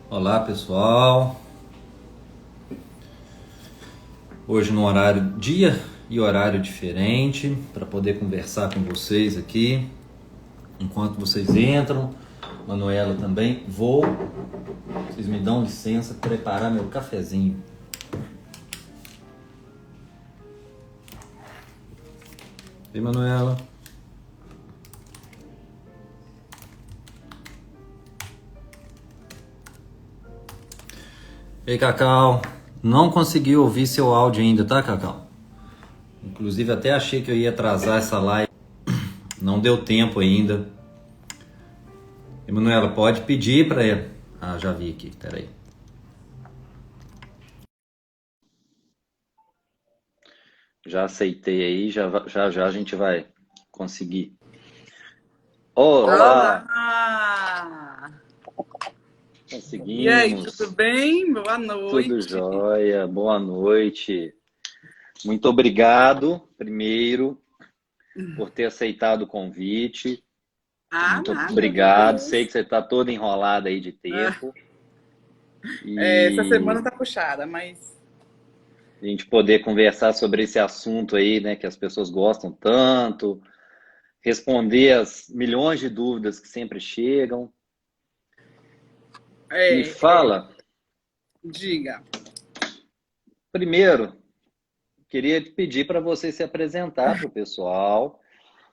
Olá pessoal, hoje no horário dia e horário diferente para poder conversar com vocês aqui. Enquanto vocês entram, Manuela também, vocês me dão licença preparar meu cafezinho. E Manuela? Ei, Cacau, não consegui ouvir seu áudio ainda, tá, Cacau? Inclusive até achei que eu ia atrasar essa live, não deu tempo ainda. Emanuela, pode pedir para ele. Ah, já vi aqui, peraí. Já aceitei aí, já a gente vai conseguir. Olá! Olá! E aí, tudo Conseguimos! bem? Boa Tudo noite. jóia, boa noite. Muito obrigado, primeiro, por ter aceitado o convite. Ah, Muito nada, eu que obrigado. Sei que agradeço. você está toda enrolada aí de Ah, tempo. essa E semana tá puxada, mas a gente poder conversar sobre esse assunto aí, né, que as pessoas gostam tanto, responder as milhões de dúvidas que sempre chegam. Me é, fala, diga. primeiro, queria te pedir para você se apresentar para o pessoal.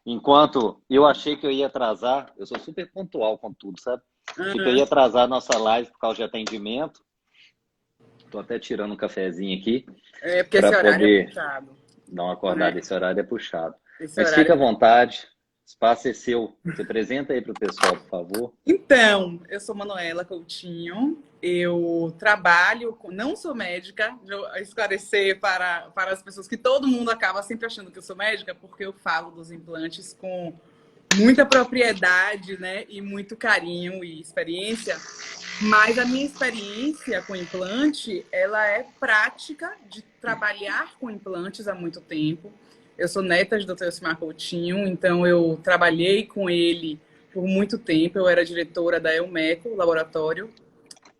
Enquanto eu achei que eu ia atrasar, eu sou super pontual com tudo, sabe? Achei que eu ia Aham. atrasar a nossa live por causa de atendimento. Estou até tirando um cafezinho aqui É porque para esse horário é poder puxado, dar uma né? acordada. Esse horário é puxado. Esse Mas fica horário à vontade, o espaço é seu. Se apresenta aí para o pessoal, por favor. Então, eu sou Manuela Coutinho, eu trabalho, não sou médica, vou esclarecer para as pessoas que todo mundo acaba sempre achando que eu sou médica, porque eu falo dos implantes com muita propriedade, né, e muito carinho e experiência, mas a minha experiência com implante, ela é prática de trabalhar com implantes há muito tempo. Eu sou neta de Dr. Elcimar Coutinho, então eu trabalhei com ele por muito tempo. Eu era diretora da Elmeco, laboratório,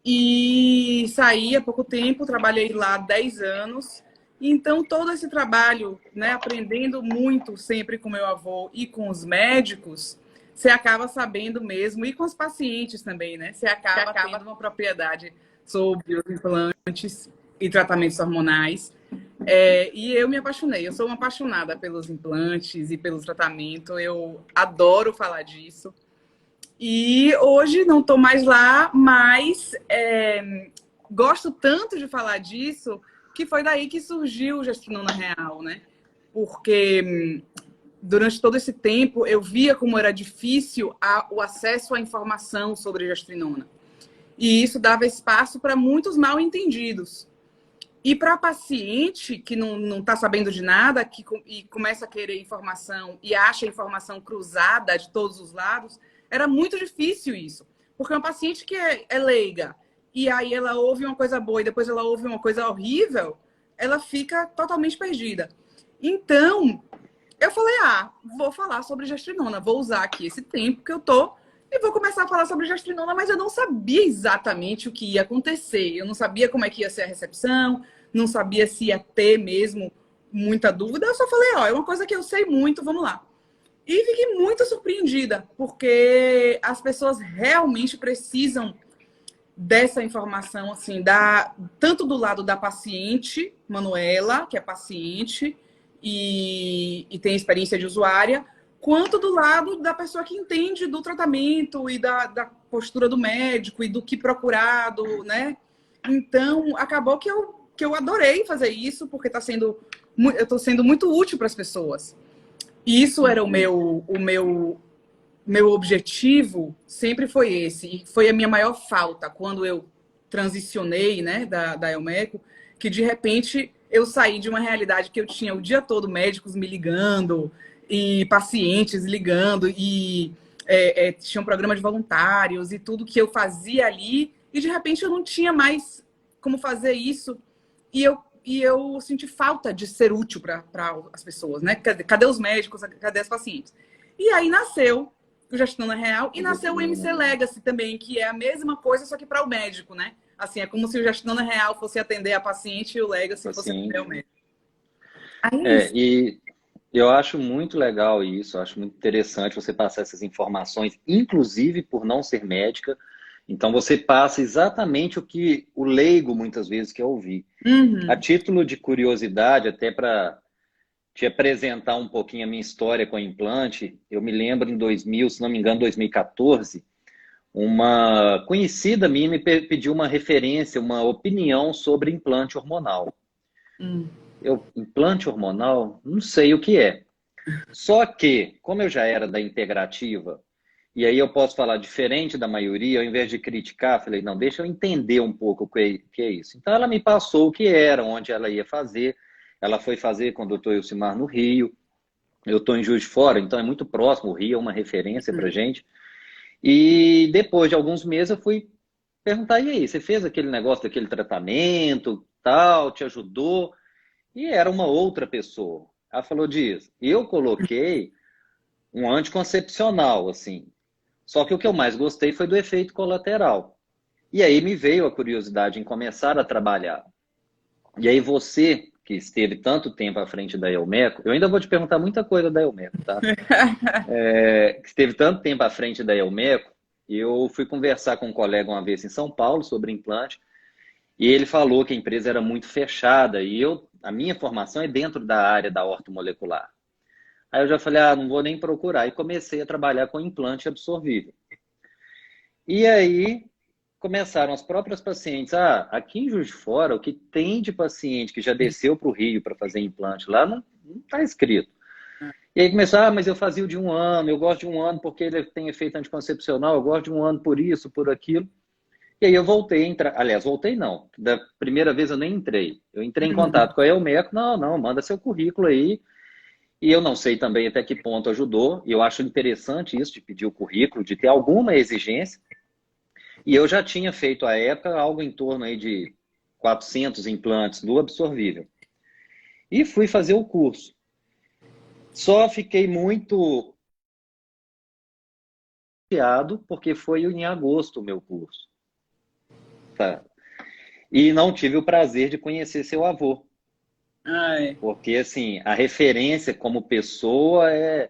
e saí há pouco tempo, trabalhei lá 10 anos. Então, todo esse trabalho, né, aprendendo muito sempre com meu avô e com os médicos, você acaba sabendo mesmo, e com os pacientes também, né? Você acaba tendo uma propriedade sobre os implantes e tratamentos hormonais. E eu me apaixonei, eu sou uma apaixonada pelos implantes e pelo tratamento, eu adoro falar disso. E hoje não estou mais lá, mas gosto tanto de falar disso que foi daí que surgiu o Gestrinona Real, né? Porque durante todo esse tempo eu via como era difícil o acesso à informação sobre gestrinona. E isso dava espaço para muitos mal entendidos. E para paciente que não está sabendo de nada e começa a querer informação e acha informação cruzada de todos os lados, era muito difícil isso. Porque uma paciente que é leiga e aí ela ouve uma coisa boa e depois ela ouve uma coisa horrível, ela fica totalmente perdida. Então, eu falei, vou falar sobre gestrinona, vou usar aqui esse tempo que eu tô e vou começar a falar sobre gestrinona, mas eu não sabia exatamente o que ia acontecer. Eu não sabia como é que ia ser a recepção, não sabia se ia ter mesmo muita dúvida. Eu só falei, é uma coisa que eu sei muito, vamos lá. E fiquei muito surpreendida, porque as pessoas realmente precisam dessa informação, assim, tanto do lado da paciente, Manuela, que é paciente e tem experiência de usuária, quanto do lado da pessoa que entende do tratamento e da postura do médico e do que procurado, né? Então, acabou que eu adorei fazer isso, porque eu estou sendo muito útil para as pessoas. E isso era o meu objetivo sempre foi esse, e foi a minha maior falta quando eu transicionei, né, da Elmeco, que de repente eu saí de uma realidade que eu tinha o dia todo médicos me ligando e pacientes ligando e tinha um programa de voluntários e tudo que eu fazia ali e de repente eu não tinha mais como fazer isso e eu senti falta de ser útil para as pessoas, né? Cadê os médicos? Cadê os pacientes? E aí nasceu que o Gestando é Real, e nasceu o MC Legacy também, que é a mesma coisa, só que para o médico, né? Assim, é como se o Gestando é Real fosse atender a paciente e o Legacy fosse atender o médico. Aí é isso. E eu acho muito legal isso, eu acho muito interessante você passar essas informações, inclusive por não ser médica. Então você passa exatamente o que o leigo muitas vezes quer ouvir. A título de curiosidade, até para te apresentar um pouquinho a minha história com o implante, eu me lembro em 2000, se não me engano, 2014, uma conhecida minha me pediu uma referência, uma opinião sobre implante hormonal. Implante hormonal? Não sei o que é. Só que, como eu já era da integrativa, e aí eu posso falar diferente da maioria, ao invés de criticar, falei, não, deixa eu entender um pouco o que é isso. Então ela me passou o que era, onde ela ia fazer. Ela foi fazer com o doutor Elcimar no Rio. Eu estou em Juiz de Fora, então é muito próximo, o Rio é uma referência para gente. E depois de alguns meses eu fui perguntar, e aí, você fez aquele negócio daquele tratamento, tal, te ajudou? E era uma outra pessoa. Ela falou disso. Eu coloquei um anticoncepcional, assim. Só que o que eu mais gostei foi do efeito colateral. E aí me veio a curiosidade em começar a trabalhar. E aí você, que esteve tanto tempo à frente da Elmeco, eu ainda vou te perguntar muita coisa da Elmeco, tá? Que esteve tanto tempo à frente da Elmeco, eu fui conversar com um colega uma vez em São Paulo sobre implante, e ele falou que a empresa era muito fechada, e a minha formação é dentro da área da ortomolecular. Aí eu já falei, não vou nem procurar, e comecei a trabalhar com implante absorvível. E aí começaram as próprias pacientes, aqui em Juiz de Fora, o que tem de paciente que já desceu para o Rio para fazer implante lá, não está escrito. E aí começou, mas eu fazia o de 1 ano, eu gosto de 1 ano porque ele tem efeito anticoncepcional, eu gosto de 1 ano por isso, por aquilo. E aí eu voltei a entrar, aliás, voltei não, da primeira vez eu nem entrei. Eu entrei em contato com a Elmeco, não, manda seu currículo aí. E eu não sei também até que ponto ajudou, e eu acho interessante isso, de pedir o currículo, de ter alguma exigência. E eu já tinha feito à época algo em torno aí de 400 implantes do absorvível. E fui fazer o curso. Só fiquei muito chateado porque foi em agosto o meu curso. Tá. E não tive o prazer de conhecer seu avô. Porque, assim, a referência como pessoa é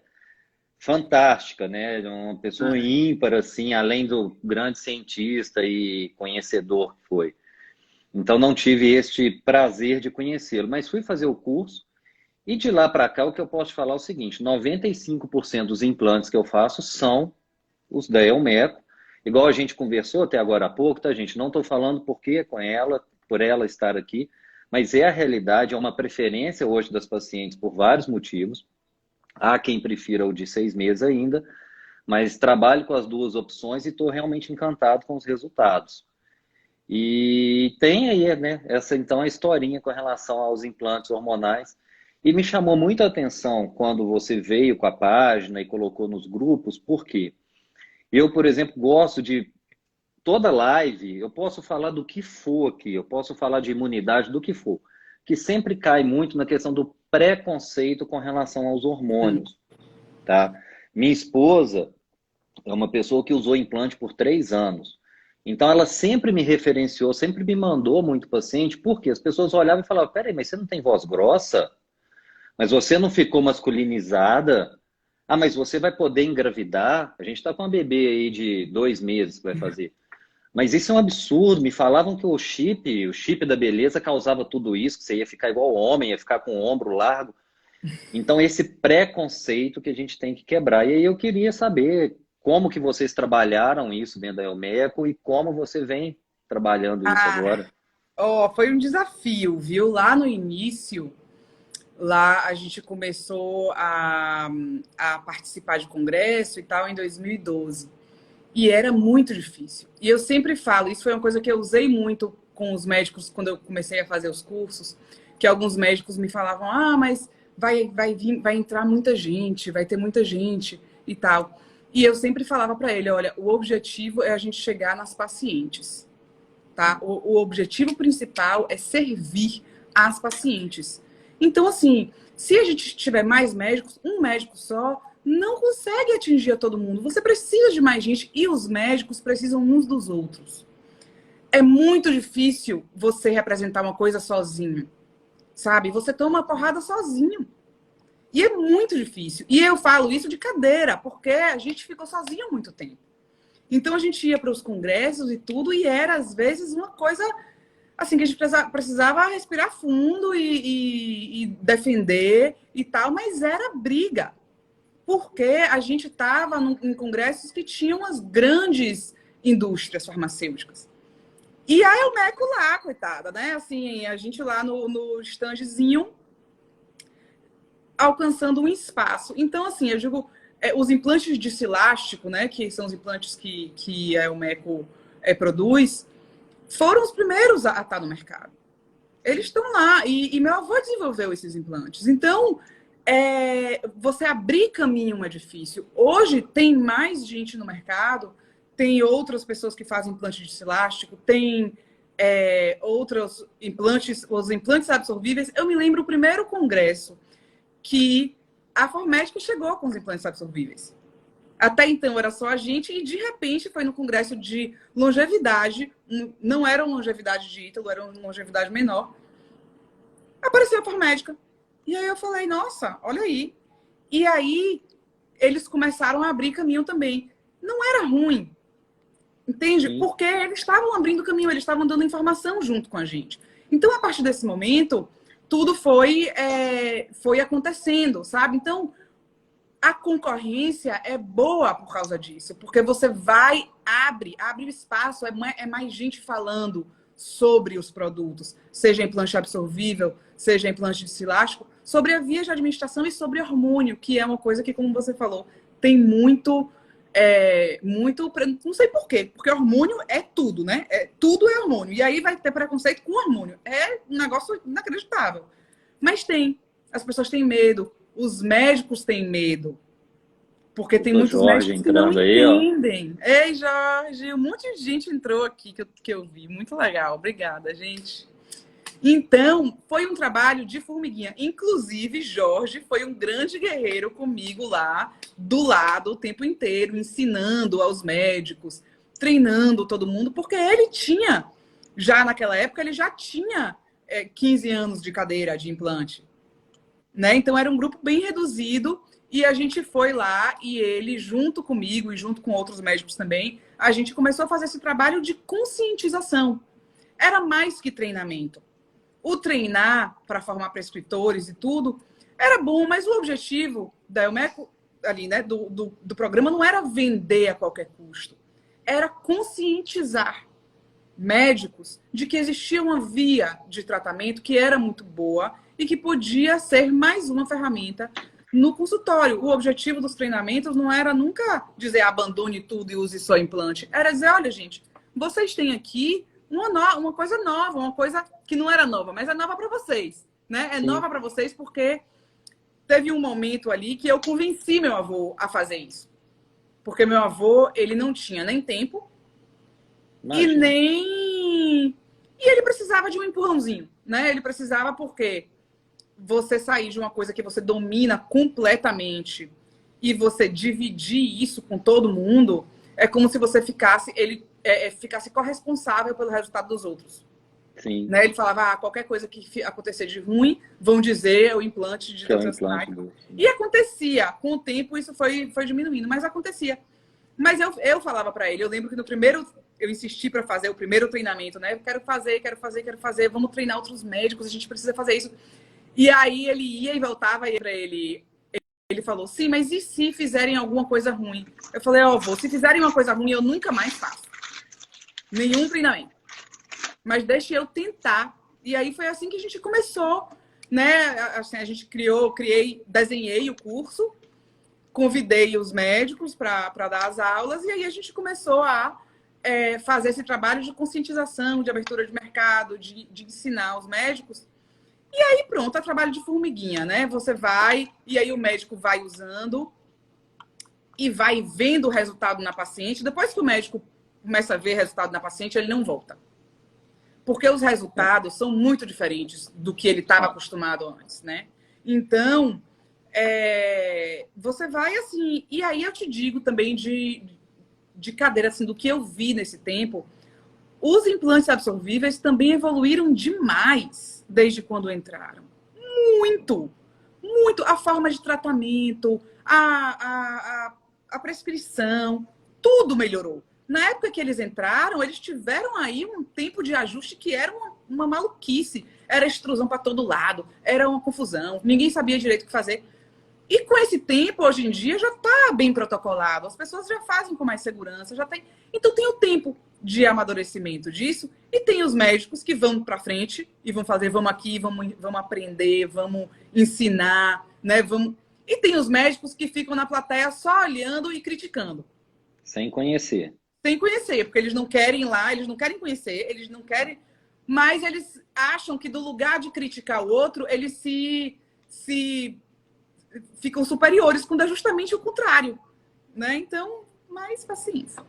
fantástica, né? Uma pessoa ímpar, assim, além do grande cientista e conhecedor que foi. Então, não tive este prazer de conhecê-lo. Mas fui fazer o curso e de lá para cá, o que eu posso te falar é o seguinte, 95% dos implantes que eu faço são os da Elmeco. Igual a gente conversou até agora há pouco, tá, gente? Não estou falando porque com ela, por ela estar aqui, mas é a realidade, é uma preferência hoje das pacientes por vários motivos. Há quem prefira o de 6 meses ainda, mas trabalho com as duas opções e estou realmente encantado com os resultados. E tem aí, né, essa então a historinha com relação aos implantes hormonais. E me chamou muita atenção quando você veio com a página e colocou nos grupos, porque eu, por exemplo, gosto de toda live, eu posso falar do que for aqui, eu posso falar de imunidade, do que for, que sempre cai muito na questão do preconceito com relação aos hormônios, tá? Minha esposa é uma pessoa que usou implante por 3 anos. Então ela sempre me referenciou, sempre me mandou muito paciente, porque as pessoas olhavam e falavam, peraí, mas você não tem voz grossa? Mas você não ficou masculinizada? Mas você vai poder engravidar? A gente está com uma bebê aí de 2 meses que vai fazer. Mas isso é um absurdo. Me falavam que o chip da beleza causava tudo isso, que você ia ficar igual homem, ia ficar com o ombro largo. Então, esse preconceito que a gente tem que quebrar. E aí eu queria saber como que vocês trabalharam isso dentro da Elmeco e como você vem trabalhando isso agora. Foi um desafio, viu? Lá no início, lá a gente começou a participar de congresso e tal em 2012. E era muito difícil. E eu sempre falo, isso foi uma coisa que eu usei muito com os médicos quando eu comecei a fazer os cursos, que alguns médicos me falavam, mas vai entrar muita gente, vai ter muita gente e tal. E eu sempre falava para ele, olha, o objetivo é a gente chegar nas pacientes, tá? O objetivo principal é servir às pacientes. Então, assim, se a gente tiver mais médicos, um médico só não consegue atingir a todo mundo. Você precisa de mais gente e os médicos precisam uns dos outros. É muito difícil você representar uma coisa sozinho, sabe? Você toma uma porrada sozinho. E é muito difícil. E eu falo isso de cadeira, porque a gente ficou sozinho há muito tempo. Então a gente ia para os congressos e tudo, e era às vezes uma coisa assim que a gente precisava respirar fundo e defender e tal, mas era briga. Porque a gente estava em congressos que tinham as grandes indústrias farmacêuticas. E a Elmeco lá, coitada, né? Assim, a gente lá no standzinho alcançando um espaço. Então, assim, eu digo, os implantes de silástico, né? Que são os implantes que a Elmeco produz, foram os primeiros a estar no mercado. Eles estão lá. E meu avô desenvolveu esses implantes. Então, você abrir caminho é difícil. Hoje tem mais gente no mercado, tem outras pessoas que fazem implante de silástico, tem outros implantes, os implantes absorvíveis. Eu me lembro o primeiro congresso que a Formédica chegou com os implantes absorvíveis. Até então era só a gente e de repente foi no congresso de longevidade, não era uma longevidade de Ítalo, era uma longevidade menor. Apareceu a Formédica. E aí eu falei, nossa, olha aí. E aí eles começaram a abrir caminho também. Não era ruim, entende? Sim. Porque eles estavam abrindo caminho, eles estavam dando informação junto com a gente. Então, a partir desse momento, tudo foi acontecendo, sabe? Então, a concorrência é boa por causa disso, porque você abre o espaço, é mais gente falando sobre os produtos, seja implante absorvível, seja implante de silástico, sobre a via de administração e sobre hormônio, que é uma coisa que, como você falou, tem muito, não sei por quê, porque hormônio é tudo, né? Tudo é hormônio, e aí vai ter preconceito com hormônio. É um negócio inacreditável. Mas as pessoas têm medo, os médicos têm medo, porque tem muitos médicos que não entendem. Ei, Jorge, um monte de gente entrou aqui que eu vi. Muito legal. Obrigada, gente. Então, foi um trabalho de formiguinha. Inclusive, Jorge foi um grande guerreiro comigo lá, do lado, o tempo inteiro, ensinando aos médicos, treinando todo mundo, porque ele tinha, já naquela época, ele já tinha 15 anos de cadeira de implante. Né? Então, era um grupo bem reduzido. E a gente foi lá e ele, junto comigo e junto com outros médicos também, a gente começou a fazer esse trabalho de conscientização. Era mais que treinamento. O treinar para formar prescritores e tudo era bom, mas o objetivo da Elmeco, ali, né, do programa não era vender a qualquer custo. Era conscientizar médicos de que existia uma via de tratamento que era muito boa e que podia ser mais uma ferramenta no consultório. O objetivo dos treinamentos não era nunca dizer abandone tudo e use só implante. Era dizer, olha, gente, vocês têm aqui uma coisa nova, uma coisa que não era nova, mas é nova para vocês. Né? É Sim. nova para vocês porque teve um momento ali que eu convenci meu avô a fazer isso. Porque meu avô, ele não tinha nem tempo e ele precisava de um empurrãozinho. Né? Ele precisava porque você sair de uma coisa que você domina completamente e você dividir isso com todo mundo, é como se você ficasse corresponsável pelo resultado dos outros. Sim. Né? Ele falava, qualquer coisa que acontecer de ruim, vão dizer o implante de testosterona. E acontecia. Com o tempo, isso foi diminuindo, mas acontecia. Mas eu falava para ele, eu lembro que no primeiro, eu insisti para fazer o primeiro treinamento, né? Eu quero fazer, vamos treinar outros médicos, a gente precisa fazer isso. E aí ele ia e voltava e para ele falou, sim, mas e se fizerem alguma coisa ruim? Eu falei, avô, se fizerem uma coisa ruim, eu nunca mais faço. Nenhum treinamento. Mas deixe eu tentar. E aí foi assim que a gente começou, né? Assim, a gente desenhei o curso, convidei os médicos para dar as aulas, e aí a gente começou a fazer esse trabalho de conscientização, de abertura de mercado, de ensinar os médicos. E aí, pronto, é trabalho de formiguinha, né? Você vai, e aí o médico vai usando e vai vendo o resultado na paciente. Depois que o médico começa a ver resultado na paciente, ele não volta. Porque os resultados são muito diferentes do que ele estava acostumado antes, né? Então, você vai assim... E aí eu te digo também de cadeira, assim, do que eu vi nesse tempo, os implantes absorvíveis também evoluíram demais desde quando entraram. Muito, muito. A forma de tratamento, a prescrição, tudo melhorou. Na época que eles entraram, eles tiveram aí um tempo de ajuste que era uma maluquice. Era extrusão para todo lado, era uma confusão, ninguém sabia direito o que fazer. E com esse tempo, hoje em dia, já está bem protocolado. As pessoas já fazem com mais segurança, já tem. Então tem o tempo de amadurecimento disso e tem os médicos que vão para frente e vão fazer, vamos aqui, vamos aprender, vamos ensinar, né? E tem os médicos que ficam na plateia só olhando e criticando. Sem conhecer. Sem conhecer, porque eles não querem ir lá, eles não querem conhecer, eles não querem... Mas eles acham que do lugar de criticar o outro, eles se ficam superiores, quando é justamente o contrário, né? Então, mais paciência.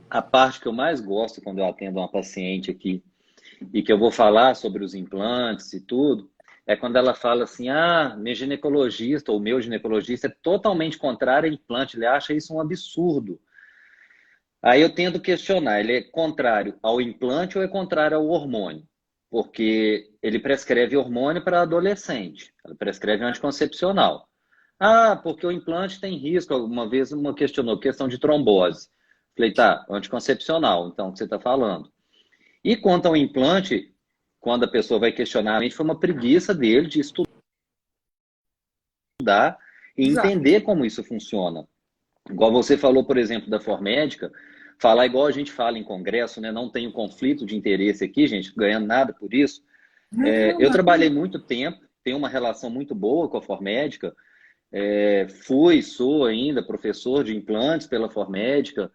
A parte que eu mais gosto quando eu atendo uma paciente aqui e que eu vou falar sobre os implantes e tudo, é quando ela fala assim, meu ginecologista ou meu ginecologista é totalmente contrário a implante, ele acha isso um absurdo. Aí eu tento questionar, ele é contrário ao implante ou é contrário ao hormônio? Porque ele prescreve hormônio para adolescente, ele prescreve anticoncepcional. Porque o implante tem risco. Uma vez uma questionou, questão de trombose. Falei, tá, anticoncepcional, então, o que você está falando. E quanto ao implante, quando a pessoa vai questionar, foi uma preguiça dele de estudar e entender como isso funciona. Igual você falou, por exemplo, da Formédica, falar igual a gente fala em congresso, né? Não tenho conflito de interesse aqui, gente, ganhando nada por isso. Eu trabalhei muito tempo, tenho uma relação muito boa com a Formédica, sou ainda professor de implantes pela Formédica,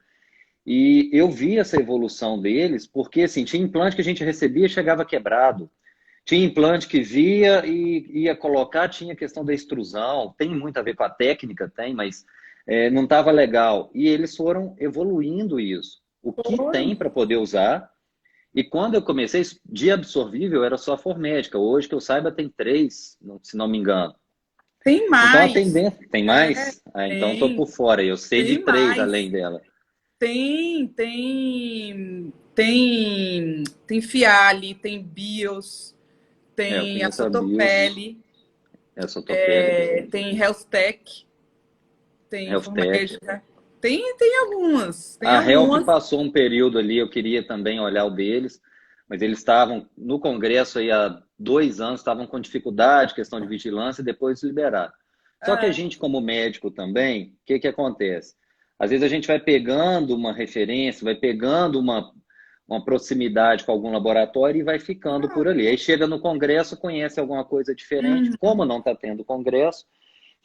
e eu vi essa evolução deles, porque assim, tinha implante que a gente recebia e chegava quebrado. Tinha implante que via e ia colocar, tinha questão da extrusão, tem muito a ver com a técnica, mas não estava legal. E eles foram evoluindo isso. O que tem para poder usar. E quando eu comecei, de absorvível era só a Formédica. Hoje, que eu saiba, tem 3, se não me engano. Tem mais. Então a tendência... Tem mais? Então estou por fora. Eu sei de 3 além dela. Tem Fiale, tem Bios, tem a Sotopele, tem Healthtech, tem algumas. A Health passou um período ali, eu queria também olhar o deles, mas eles estavam no congresso aí há 2 anos, estavam com dificuldade, questão de vigilância, e depois liberaram. Só que a gente, como médico também, o que acontece? Às vezes a gente vai pegando uma referência, vai pegando uma proximidade com algum laboratório e vai ficando por ali. Aí chega no congresso, conhece alguma coisa diferente. Como não está tendo congresso,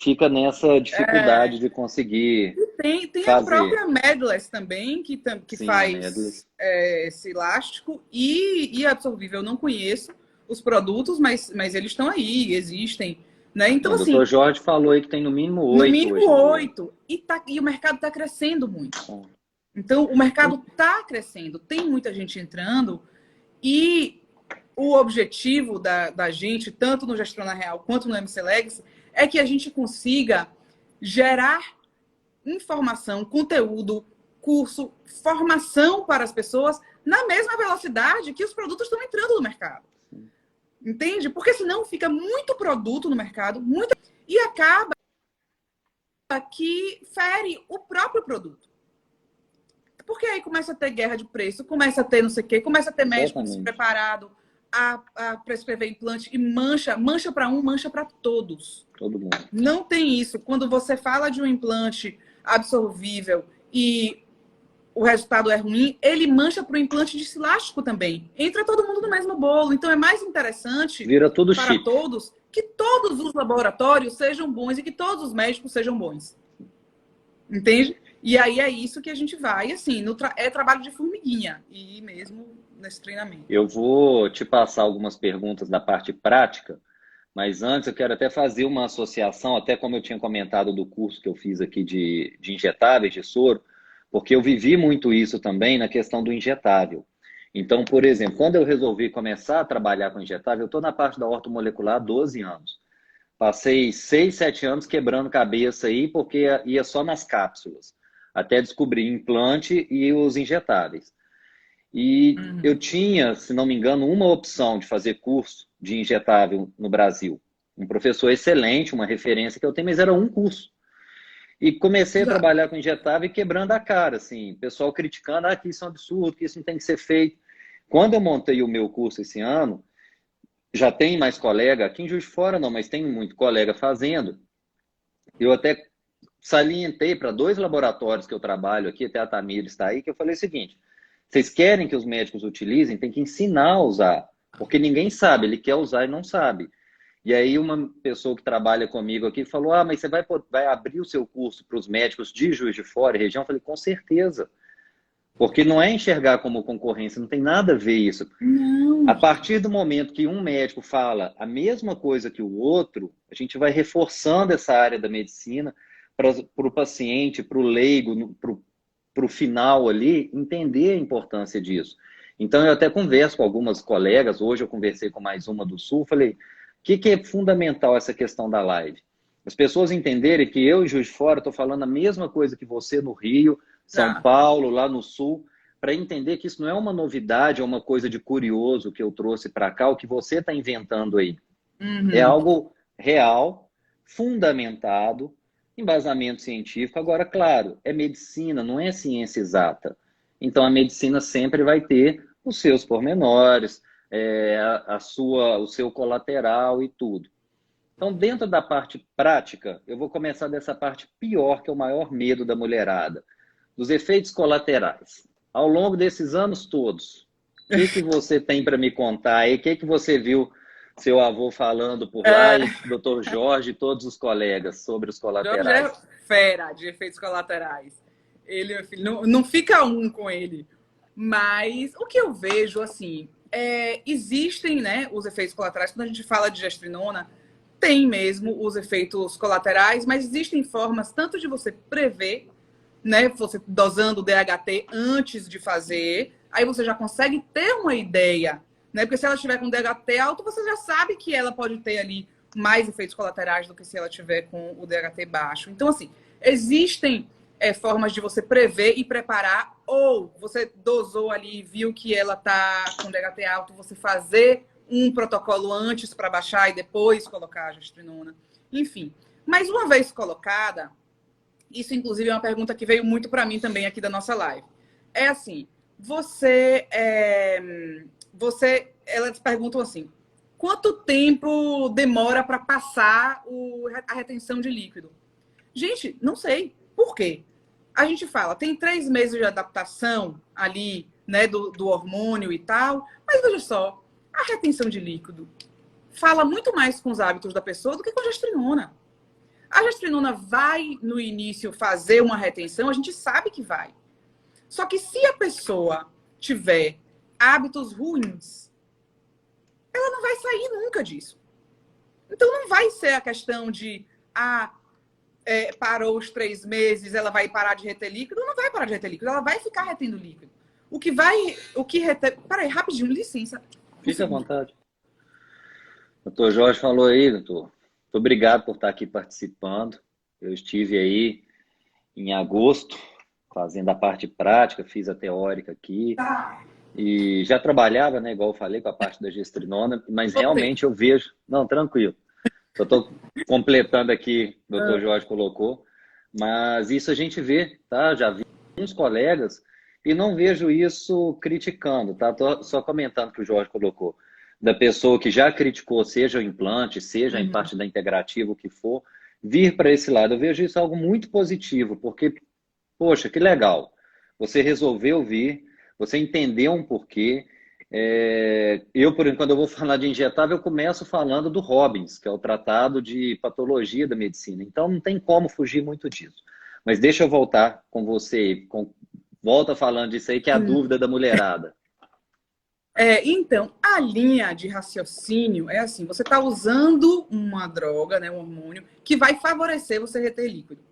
fica nessa dificuldade de conseguir tem fazer. A própria Medless também, que Sim, faz esse elástico e absorvível. Eu não conheço os produtos, mas eles estão aí, existem. Né? Então, o Dr. Jorge falou aí que tem no mínimo 8. No mínimo 8. E o mercado está crescendo muito. Então, o mercado está crescendo. Tem muita gente entrando. E o objetivo da gente, tanto no Gestrona Real quanto no MC Legacy, é que a gente consiga gerar informação, conteúdo, curso, formação para as pessoas na mesma velocidade que os produtos estão entrando no mercado. Entende? Porque senão fica muito produto no mercado, e acaba que fere o próprio produto. Porque aí começa a ter guerra de preço, começa a ter não sei o quê, começa a ter médico despreparado a prescrever implante e mancha para um, mancha para todos. Todo mundo. Não tem isso. Quando você fala de um implante absorvível e o resultado é ruim, ele mancha para o implante de elástico também. Entra todo mundo no mesmo bolo. Então é mais interessante Vira tudo para chip. todos que todos os laboratórios sejam bons e que todos os médicos sejam bons. Entende? E aí é isso que a gente vai, assim, é trabalho de formiguinha, e mesmo nesse treinamento. Eu vou te passar algumas perguntas da parte prática, mas antes eu quero até fazer uma associação, até como eu tinha comentado do curso que eu fiz aqui de injetáveis, de soro, porque eu vivi muito isso também na questão do injetável. Então, por exemplo, quando eu resolvi começar a trabalhar com injetável, eu estou na parte da ortomolecular há 12 anos. Passei 6, 7 anos quebrando cabeça aí, porque ia só nas cápsulas, até descobrir implante e os injetáveis. E eu tinha, se não me engano, uma opção de fazer curso de injetável no Brasil. Um professor excelente, uma referência que eu tenho, mas era um curso. E comecei a trabalhar com injetável e quebrando a cara, assim, pessoal criticando, que isso é um absurdo, que isso não tem que ser feito. Quando eu montei o meu curso esse ano, já tem mais colega, aqui em Juiz de Fora não, mas tem muito colega fazendo. Eu até salientei para 2 laboratórios que eu trabalho aqui, até a Tamires está aí, que eu falei o seguinte: vocês querem que os médicos utilizem, tem que ensinar a usar, porque ninguém sabe, ele quer usar e não sabe. E aí uma pessoa que trabalha comigo aqui falou, mas você vai abrir o seu curso para os médicos de Juiz de Fora e região? Eu falei, com certeza. Porque não é enxergar como concorrência, não tem nada a ver isso. Não. A partir do momento que um médico fala a mesma coisa que o outro, a gente vai reforçando essa área da medicina para o paciente, para o leigo, para o final ali, entender a importância disso. Então, eu até converso com algumas colegas, hoje eu conversei com mais uma do Sul, falei, o que é fundamental essa questão da live? As pessoas entenderem que eu, em Juiz de Fora, estou falando a mesma coisa que você no Rio, São Paulo, lá no Sul, para entender que isso não é uma novidade, é uma coisa de curioso que eu trouxe para cá, o que você está inventando aí. É algo real, fundamentado, embasamento científico. Agora, claro, é medicina, não é ciência exata. Então, a medicina sempre vai ter os seus pormenores, o seu colateral e tudo. Então, dentro da parte prática, eu vou começar dessa parte pior, que é o maior medo da mulherada, dos efeitos colaterais. Ao longo desses anos todos, o que você tem para me contar aí? O que você viu seu avô falando por lá e o Dr. Jorge e todos os colegas sobre os colaterais? Jorge é fera de efeitos colaterais. Ele, meu filho, não fica um com ele. Mas o que eu vejo, assim, existem, né, os efeitos colaterais. Quando a gente fala de gestrinona, tem mesmo os efeitos colaterais, mas existem formas tanto de você prever, né, você dosando o DHT antes de fazer, aí você já consegue ter uma ideia, né? Porque se ela estiver com DHT alto, você já sabe que ela pode ter ali mais efeitos colaterais do que se ela tiver com o DHT baixo. Então, assim, existem formas de você prever e preparar, ou você dosou ali e viu que ela tá com DHT alto, você fazer um protocolo antes para baixar e depois colocar a gestrinona. Enfim, mas uma vez colocada, isso inclusive é uma pergunta que veio muito para mim também aqui da nossa live. É assim, elas perguntam assim, quanto tempo demora para passar a retenção de líquido? Gente, não sei. Por quê? A gente fala, tem 3 meses de adaptação ali, né, do hormônio e tal, mas veja só, a retenção de líquido fala muito mais com os hábitos da pessoa do que com a gestrinona. A gestrinona vai, no início, fazer uma retenção, a gente sabe que vai. Só que se a pessoa tiver hábitos ruins, ela não vai sair nunca disso. Então, não vai ser a questão de, parou os 3 meses, ela vai parar de reter líquido. Não vai parar de reter líquido, ela vai ficar retendo líquido. Peraí, rapidinho, licença. Fique à vontade. O doutor Jorge falou aí, doutor. Muito obrigado por estar aqui participando. Eu estive aí em agosto, fazendo a parte prática, fiz a teórica aqui. E já trabalhava, né, igual eu falei, com a parte da gestrinona, mas realmente eu vejo... Não, tranquilo. Eu estou completando aqui, o doutor Jorge colocou. Mas isso a gente vê, tá? Já vi uns colegas e não vejo isso criticando, tá? Tô só comentando o que o Jorge colocou. Da pessoa que já criticou, seja o implante, seja em parte da integrativa, o que for, vir para esse lado. Eu vejo isso algo muito positivo, porque, poxa, que legal. Você resolveu vir, você entendeu um porquê. Eu, por enquanto, eu vou falar de injetável, eu começo falando do Robbins, que é o Tratado de Patologia da Medicina. Então, não tem como fugir muito disso. Mas deixa eu voltar com você, volta falando disso aí, que é a dúvida da mulherada. Então, a linha de raciocínio é assim, você está usando uma droga, né, um hormônio, que vai favorecer você reter líquido.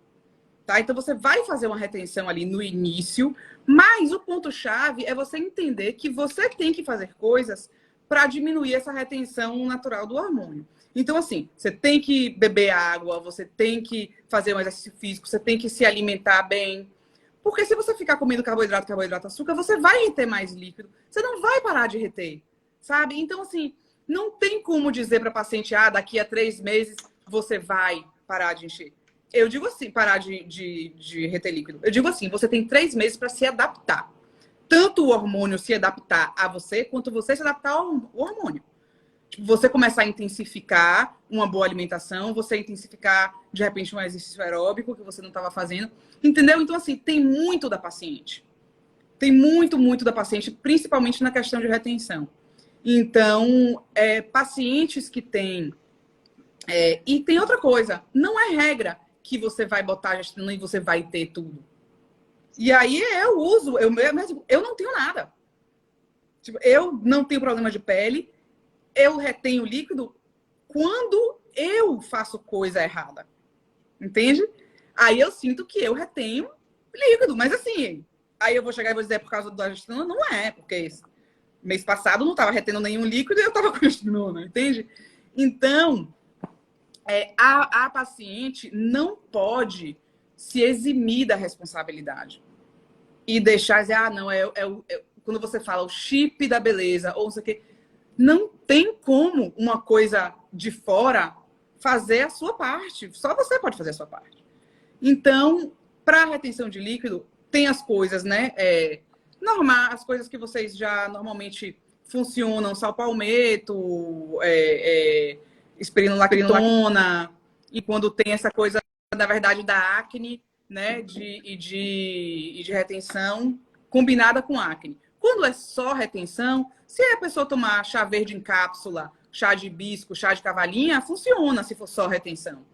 Tá? Então, você vai fazer uma retenção ali no início, mas o ponto-chave é você entender que você tem que fazer coisas para diminuir essa retenção natural do hormônio. Então, assim, você tem que beber água, você tem que fazer um exercício físico, você tem que se alimentar bem. Porque se você ficar comendo carboidrato, carboidrato, açúcar, você vai reter mais líquido. Você não vai parar de reter, sabe? Então, assim, não tem como dizer para paciente, daqui a 3 meses você vai parar de encher. Eu digo assim, parar de reter líquido. Eu digo assim, você tem 3 meses para se adaptar. Tanto o hormônio se adaptar a você, quanto você se adaptar ao hormônio. Tipo, você começar a intensificar uma boa alimentação, você intensificar, de repente, um exercício aeróbico que você não estava fazendo. Entendeu? Então, assim, tem muito da paciente. Tem muito, muito da paciente, principalmente na questão de retenção. Então, pacientes que têm... e tem outra coisa, não é regra que você vai botar gestrinona e você vai ter tudo. E aí eu uso, eu não tenho nada. Tipo, eu não tenho problema de pele, eu retenho líquido quando eu faço coisa errada. Entende? Aí eu sinto que eu retenho líquido. Mas assim, aí eu vou chegar e vou dizer por causa da gestrinona? Não é, porque mês passado não estava retendo nenhum líquido e eu estava com gestrinona, entende? Então, a paciente não pode se eximir da responsabilidade e deixar dizer, não, quando você fala o chip da beleza, ou não sei o quê, não tem como uma coisa de fora fazer a sua parte. Só você pode fazer a sua parte. Então, para retenção de líquido, tem as coisas, né? Normal, as coisas que vocês já normalmente funcionam, sal palmeto, espironolactona, e quando tem essa coisa, na verdade, da acne, né? E de retenção combinada com acne. Quando é só retenção, se a pessoa tomar chá verde em cápsula, chá de hibisco, chá de cavalinha, funciona se for só retenção.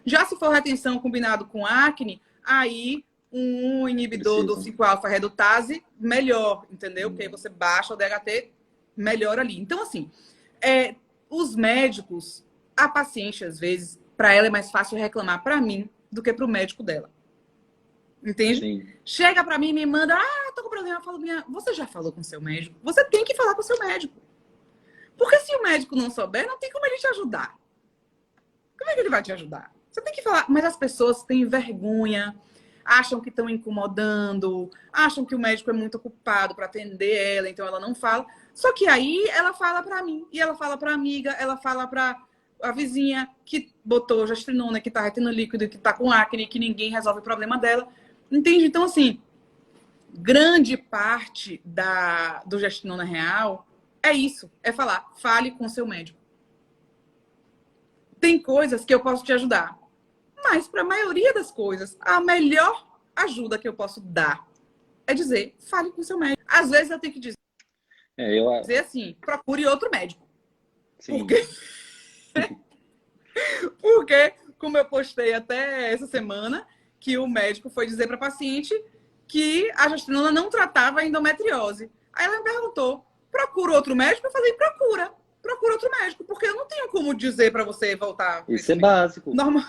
Já se for retenção combinado com acne, aí um inibidor do 5-alfa-redutase, melhor, entendeu? Porque aí você baixa o DHT, melhor ali. Então, assim, os médicos, a paciente, às vezes, para ela é mais fácil reclamar para mim do que para o médico dela. Entende? Sim. Chega para mim e me manda, tô com problema. Eu falo, você já falou com seu médico? Você tem que falar com seu médico. Porque se o médico não souber, não tem como ele te ajudar. Como é que ele vai te ajudar? Você tem que falar. Mas as pessoas têm vergonha, acham que estão incomodando, acham que o médico é muito ocupado para atender ela, então ela não fala. Só que aí ela fala para mim, e ela fala para amiga, ela fala para a vizinha que botou gestrinona, que tá retendo líquido, que tá com acne, que ninguém resolve o problema dela. Entende? Então, assim, grande parte do gestrinona real é isso, é falar, fale com seu médico. Tem coisas que eu posso te ajudar, mas para a maioria das coisas, a melhor ajuda que eu posso dar é dizer, fale com seu médico. Às vezes eu tenho que dizer assim, procure outro médico. Sim. Porque, como eu postei até essa semana, que o médico foi dizer para a paciente que a gestrinona não tratava a endometriose. Aí ela me perguntou, procura outro médico? Eu falei, procura outro médico, porque eu não tenho como dizer para você voltar. Isso é básico. Normal.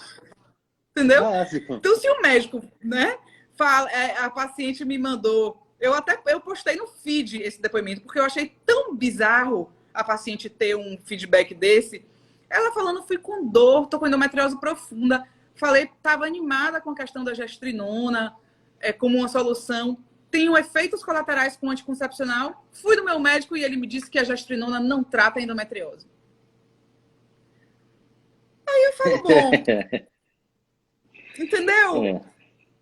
Entendeu? Básico. Então, se o médico, né, fala, a paciente me mandou, eu postei no feed esse depoimento, porque eu achei tão bizarro a paciente ter um feedback desse. Ela falando, fui com dor, tô com endometriose profunda. Falei, estava animada com a questão da gestrinona, como uma solução. Tenho efeitos colaterais com anticoncepcional. Fui no meu médico e ele me disse que a gestrinona não trata a endometriose. Aí eu falo, bom. Entendeu?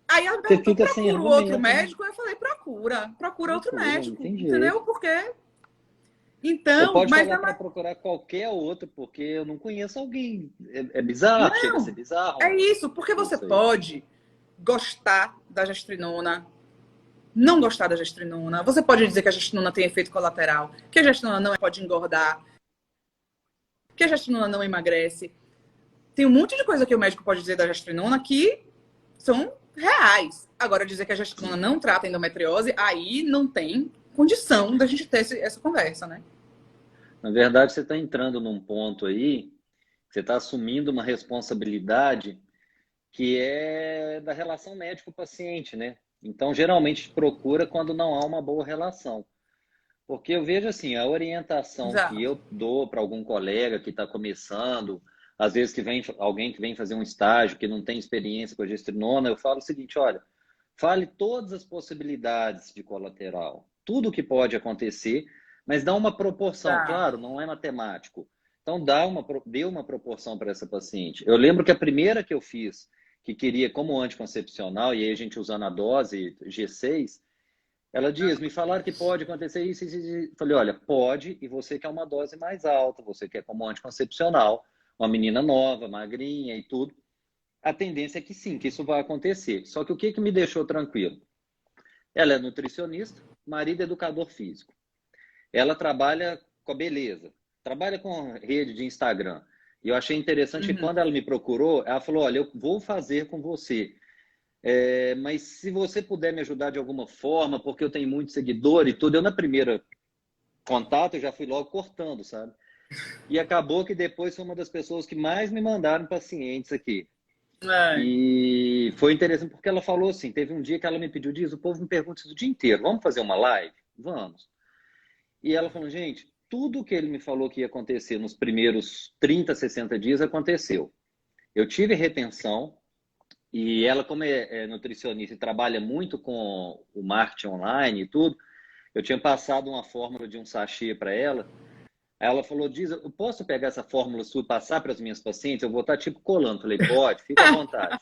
Aí ela me perguntou, procura outro médico? Eu falei, procura outro médico. Entendeu? Porque... Então, pode falar para procurar qualquer outro, porque eu não conheço alguém. É bizarro, chega a ser bizarro. É isso, porque você pode gostar da gestrinona, não gostar da gestrinona. Você pode dizer que a gestrinona tem efeito colateral, que a gestrinona não pode engordar, que a gestrinona não emagrece. Tem um monte de coisa que o médico pode dizer da gestrinona que são reais. Agora, dizer que a gestrinona não trata a endometriose, aí não tem condição da gente ter essa conversa, né? Na verdade, você está entrando num ponto aí, você está assumindo uma responsabilidade que é da relação médico-paciente, né? Então, geralmente, procura quando não há uma boa relação. Porque eu vejo assim, a orientação que eu dou para algum colega que está começando, às vezes que vem alguém que vem fazer um estágio, que não tem experiência com a gestrinona, eu falo o seguinte, olha, fale todas as possibilidades de colateral, tudo o que pode acontecer, mas dá uma proporção, Tá. claro, não é matemático. Então, dê uma proporção para essa paciente. Eu lembro que a primeira que eu fiz, que queria como anticoncepcional, e aí a gente usando a dose G6, ela diz, me falaram que pode acontecer isso, isso, isso. Falei, olha, pode, e você quer uma dose mais alta, você quer como anticoncepcional, uma menina nova, magrinha e tudo. A tendência é que sim, que isso vai acontecer. Só que o que me deixou tranquilo? Ela é nutricionista, marido é educador físico. Ela trabalha com a beleza, trabalha com rede de Instagram. E eu achei interessante que quando ela me procurou, ela falou, olha, eu vou fazer com você. Mas se você puder me ajudar de alguma forma, porque eu tenho muito seguidor e tudo, eu na primeira contato eu já fui logo cortando, sabe? E acabou que depois foi uma das pessoas que mais me mandaram pacientes aqui. E foi interessante porque ela falou assim, teve um dia que ela me pediu, diz, o povo me pergunta isso o dia inteiro, vamos fazer uma live? Vamos. E ela falou, gente, tudo que ele me falou que ia acontecer nos primeiros 30, 60 dias aconteceu. Eu tive retenção, e ela, como é nutricionista e trabalha muito com o marketing online e tudo, eu tinha passado uma fórmula de um sachê para ela. Aí ela falou, diz, eu posso pegar essa fórmula sua e passar para as minhas pacientes? Eu vou estar tipo colando. Falei, pode, fica à vontade.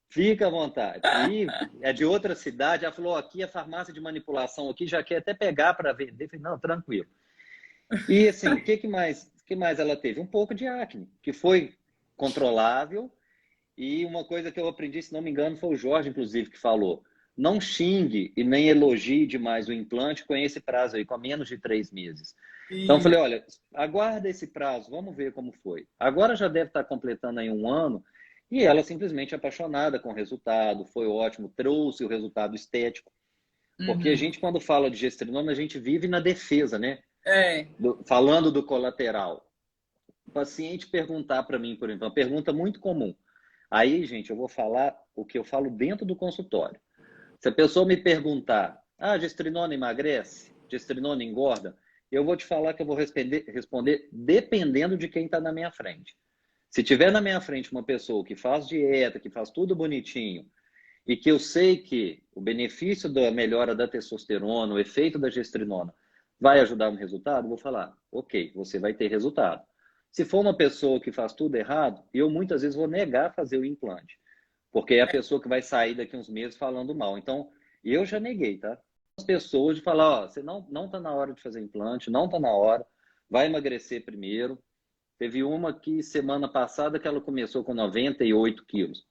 Fica à vontade. E é de outra cidade. Ela falou, aqui a farmácia de manipulação aqui já quer até pegar para vender. Falei, não, tranquilo. E assim, o que mais ela teve? Um pouco de acne, que foi controlável. E uma coisa que eu aprendi, se não me engano, foi o Jorge, inclusive, que falou. Não xingue e nem elogie demais o implante com esse prazo aí, com menos de 3 meses. Então, eu falei, olha, aguarda esse prazo, vamos ver como foi. Agora já deve estar completando aí 1 ano, e ela simplesmente apaixonada com o resultado, foi ótimo, trouxe o resultado estético. Porque a gente, quando fala de gestrinona, a gente vive na defesa, né? Falando do colateral. O paciente perguntar para mim, por exemplo, uma pergunta muito comum. Aí, gente, eu vou falar o que eu falo dentro do consultório. Se a pessoa me perguntar, gestrinona emagrece? Gestrinona engorda? Eu vou te falar que eu vou responder dependendo de quem está na minha frente. Se tiver na minha frente uma pessoa que faz dieta, que faz tudo bonitinho, e que eu sei que o benefício da melhora da testosterona, o efeito da gestrinona, vai ajudar no resultado, eu vou falar, ok, você vai ter resultado. Se for uma pessoa que faz tudo errado, eu muitas vezes vou negar fazer o implante. Porque é a pessoa que vai sair daqui uns meses falando mal. Então, eu já neguei, tá? As pessoas de falar, você não tá na hora de fazer implante, não tá na hora, vai emagrecer primeiro. Teve uma que semana passada que ela começou com 98 quilos.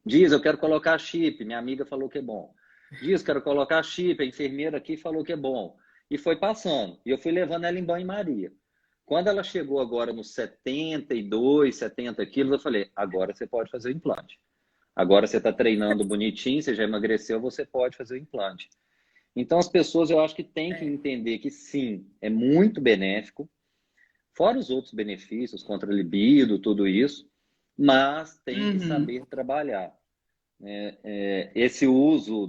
Diz, eu quero colocar chip, minha amiga falou que é bom. Diz, quero colocar chip, a enfermeira aqui falou que é bom. E foi passando. E eu fui levando ela em banho-maria. Quando ela chegou agora nos 72, 70 quilos, eu falei, agora você pode fazer o implante. Agora você está treinando bonitinho, você já emagreceu, você pode fazer o implante. Então as pessoas, eu acho que têm que entender que sim, é muito benéfico, fora os outros benefícios, contra a libido, tudo isso, mas tem que saber trabalhar. Esse uso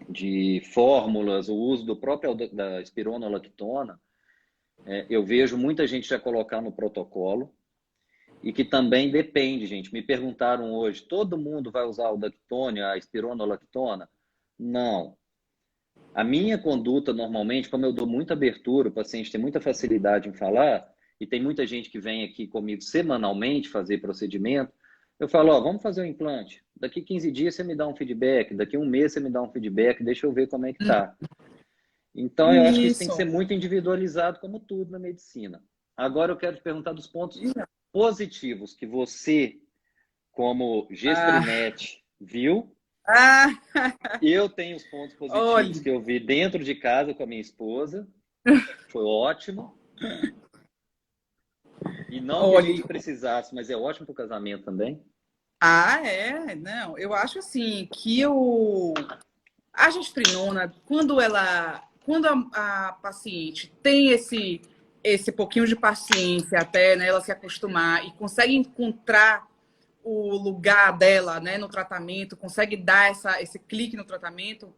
de fórmulas, o uso do próprio da espironolactona, eu vejo muita gente já colocar no protocolo e que também depende, gente. Me perguntaram hoje, todo mundo vai usar o Dactone, a espironolactona? Não. A minha conduta, normalmente, como eu dou muita abertura, o paciente tem muita facilidade em falar, e tem muita gente que vem aqui comigo semanalmente fazer procedimento, eu falo, vamos fazer o implante. Daqui 15 dias você me dá um feedback, daqui 1 mês você me dá um feedback, deixa eu ver como é que tá. Então, eu acho que isso tem que ser muito individualizado, como tudo na medicina. Agora, eu quero te perguntar dos pontos positivos que você, como gestrinete, viu. Eu tenho os pontos positivos que eu vi dentro de casa com a minha esposa. Foi ótimo. E não que a gente precisasse, mas é ótimo para o casamento também. Não, eu acho assim que a gestrinona, quando a paciente tem esse pouquinho de paciência até, né, ela se acostumar e consegue encontrar o lugar dela, né, no tratamento, consegue dar esse clique no tratamento,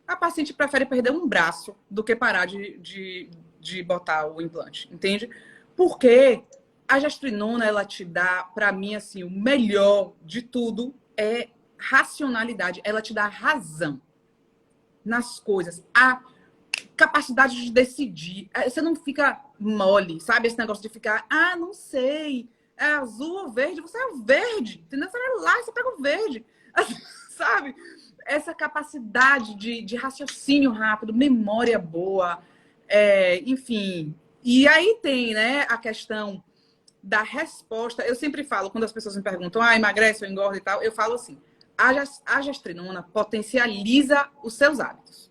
a paciente prefere perder um braço do que parar de botar o implante, entende? Porque A gestrinona, ela te dá, para mim, assim, o melhor de tudo é racionalidade. Ela te dá razão nas coisas. A capacidade de decidir. Você não fica mole, sabe? Esse negócio de ficar, não sei, é azul ou verde. Você é o verde, entendeu? Você vai lá e você pega o verde, sabe? Essa capacidade de raciocínio rápido, memória boa, enfim. E aí tem, né, a questão da resposta. Eu sempre falo, quando as pessoas me perguntam, emagrece ou engorda e tal, eu falo assim, a gestrinona potencializa os seus hábitos.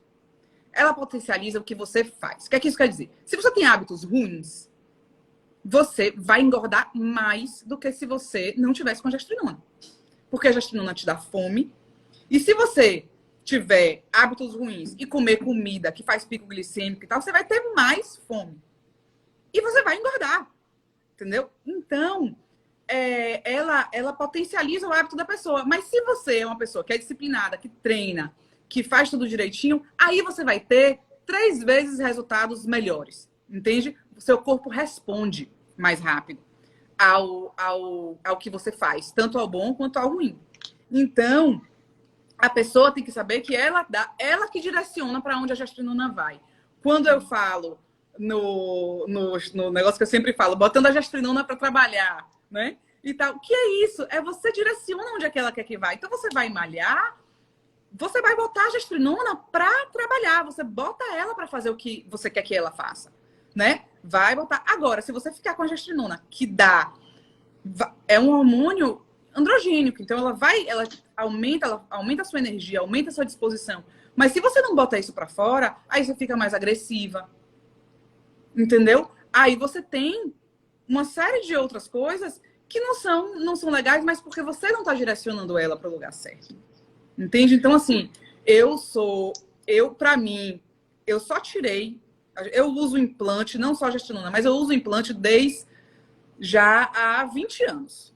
Ela potencializa o que você faz. O que é que isso quer dizer? Se você tem hábitos ruins, você vai engordar mais do que se você não tivesse com a gestrinona. Porque a gestrinona te dá fome. E se você tiver hábitos ruins e comer comida que faz pico glicêmico e tal, você vai ter mais fome. E você vai engordar. Entendeu? Então, ela potencializa o hábito da pessoa. Mas se você é uma pessoa que é disciplinada, que treina, que faz tudo direitinho, aí você vai ter 3 vezes resultados melhores. Entende? O seu corpo responde mais rápido ao que você faz, tanto ao bom quanto ao ruim. Então, a pessoa tem que saber que ela que direciona para onde a gestrinona vai. Quando eu falo no negócio que eu sempre falo, botando a gestrinona para trabalhar, né? E tal. O que é isso? Você direciona onde é que ela quer que vá. Então, você vai malhar, você vai botar a gestrinona para trabalhar. Você bota ela para fazer o que você quer que ela faça, né? Vai botar. Agora, se você ficar com a gestrinona, que é um hormônio androgênico, então ela aumenta a sua energia, aumenta a sua disposição. Mas se você não bota isso para fora, aí você fica mais agressiva. Entendeu? Aí você tem uma série de outras coisas que não são legais, mas porque você não está direcionando ela para o lugar certo. Entende? Então, assim, para mim, eu só tirei, eu uso implante, não só gestrinona, mas eu uso implante desde já há 20 anos.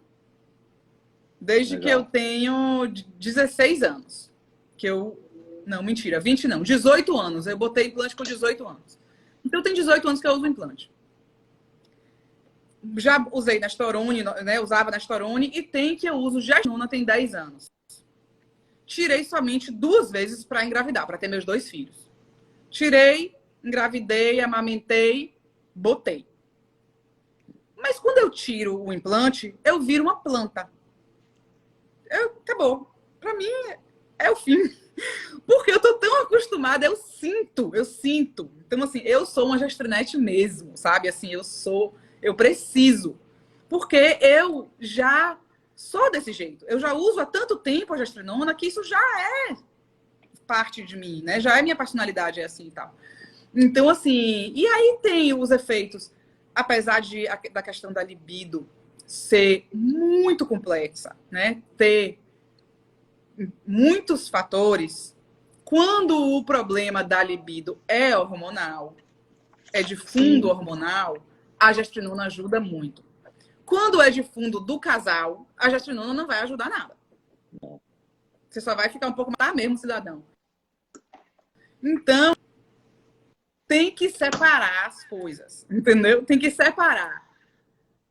Desde que eu tenho 16 anos. Não, mentira, 20 não, 18 anos. Eu botei implante com 18 anos. Então, tem 18 anos que eu uso implante. Já usei Nestorone, né? Usava Nestorone e tem que eu uso gestrinona tem 10 anos. Tirei somente 2 vezes para engravidar, para ter meus 2 filhos. Tirei, engravidei, amamentei, botei. Mas quando eu tiro o implante, eu viro uma planta. Acabou. Para mim, é o fim. Porque eu tô tão acostumada, eu sinto. Então, assim, eu sou uma gestrinete mesmo, sabe? Assim, eu preciso. Porque eu já sou desse jeito. Eu já uso há tanto tempo a gestrinona que isso já é parte de mim, né? Já é minha personalidade, é assim e tal. Então, assim, e aí tem os efeitos, apesar da questão da libido ser muito complexa, né? Ter muitos fatores. Quando o problema da libido é hormonal, é de fundo hormonal, a gestrinona ajuda muito. Quando é de fundo do casal, a gestrinona não vai ajudar nada. Você só vai ficar um pouco mais mesmo, cidadão. Então, tem que separar as coisas, entendeu? Tem que separar.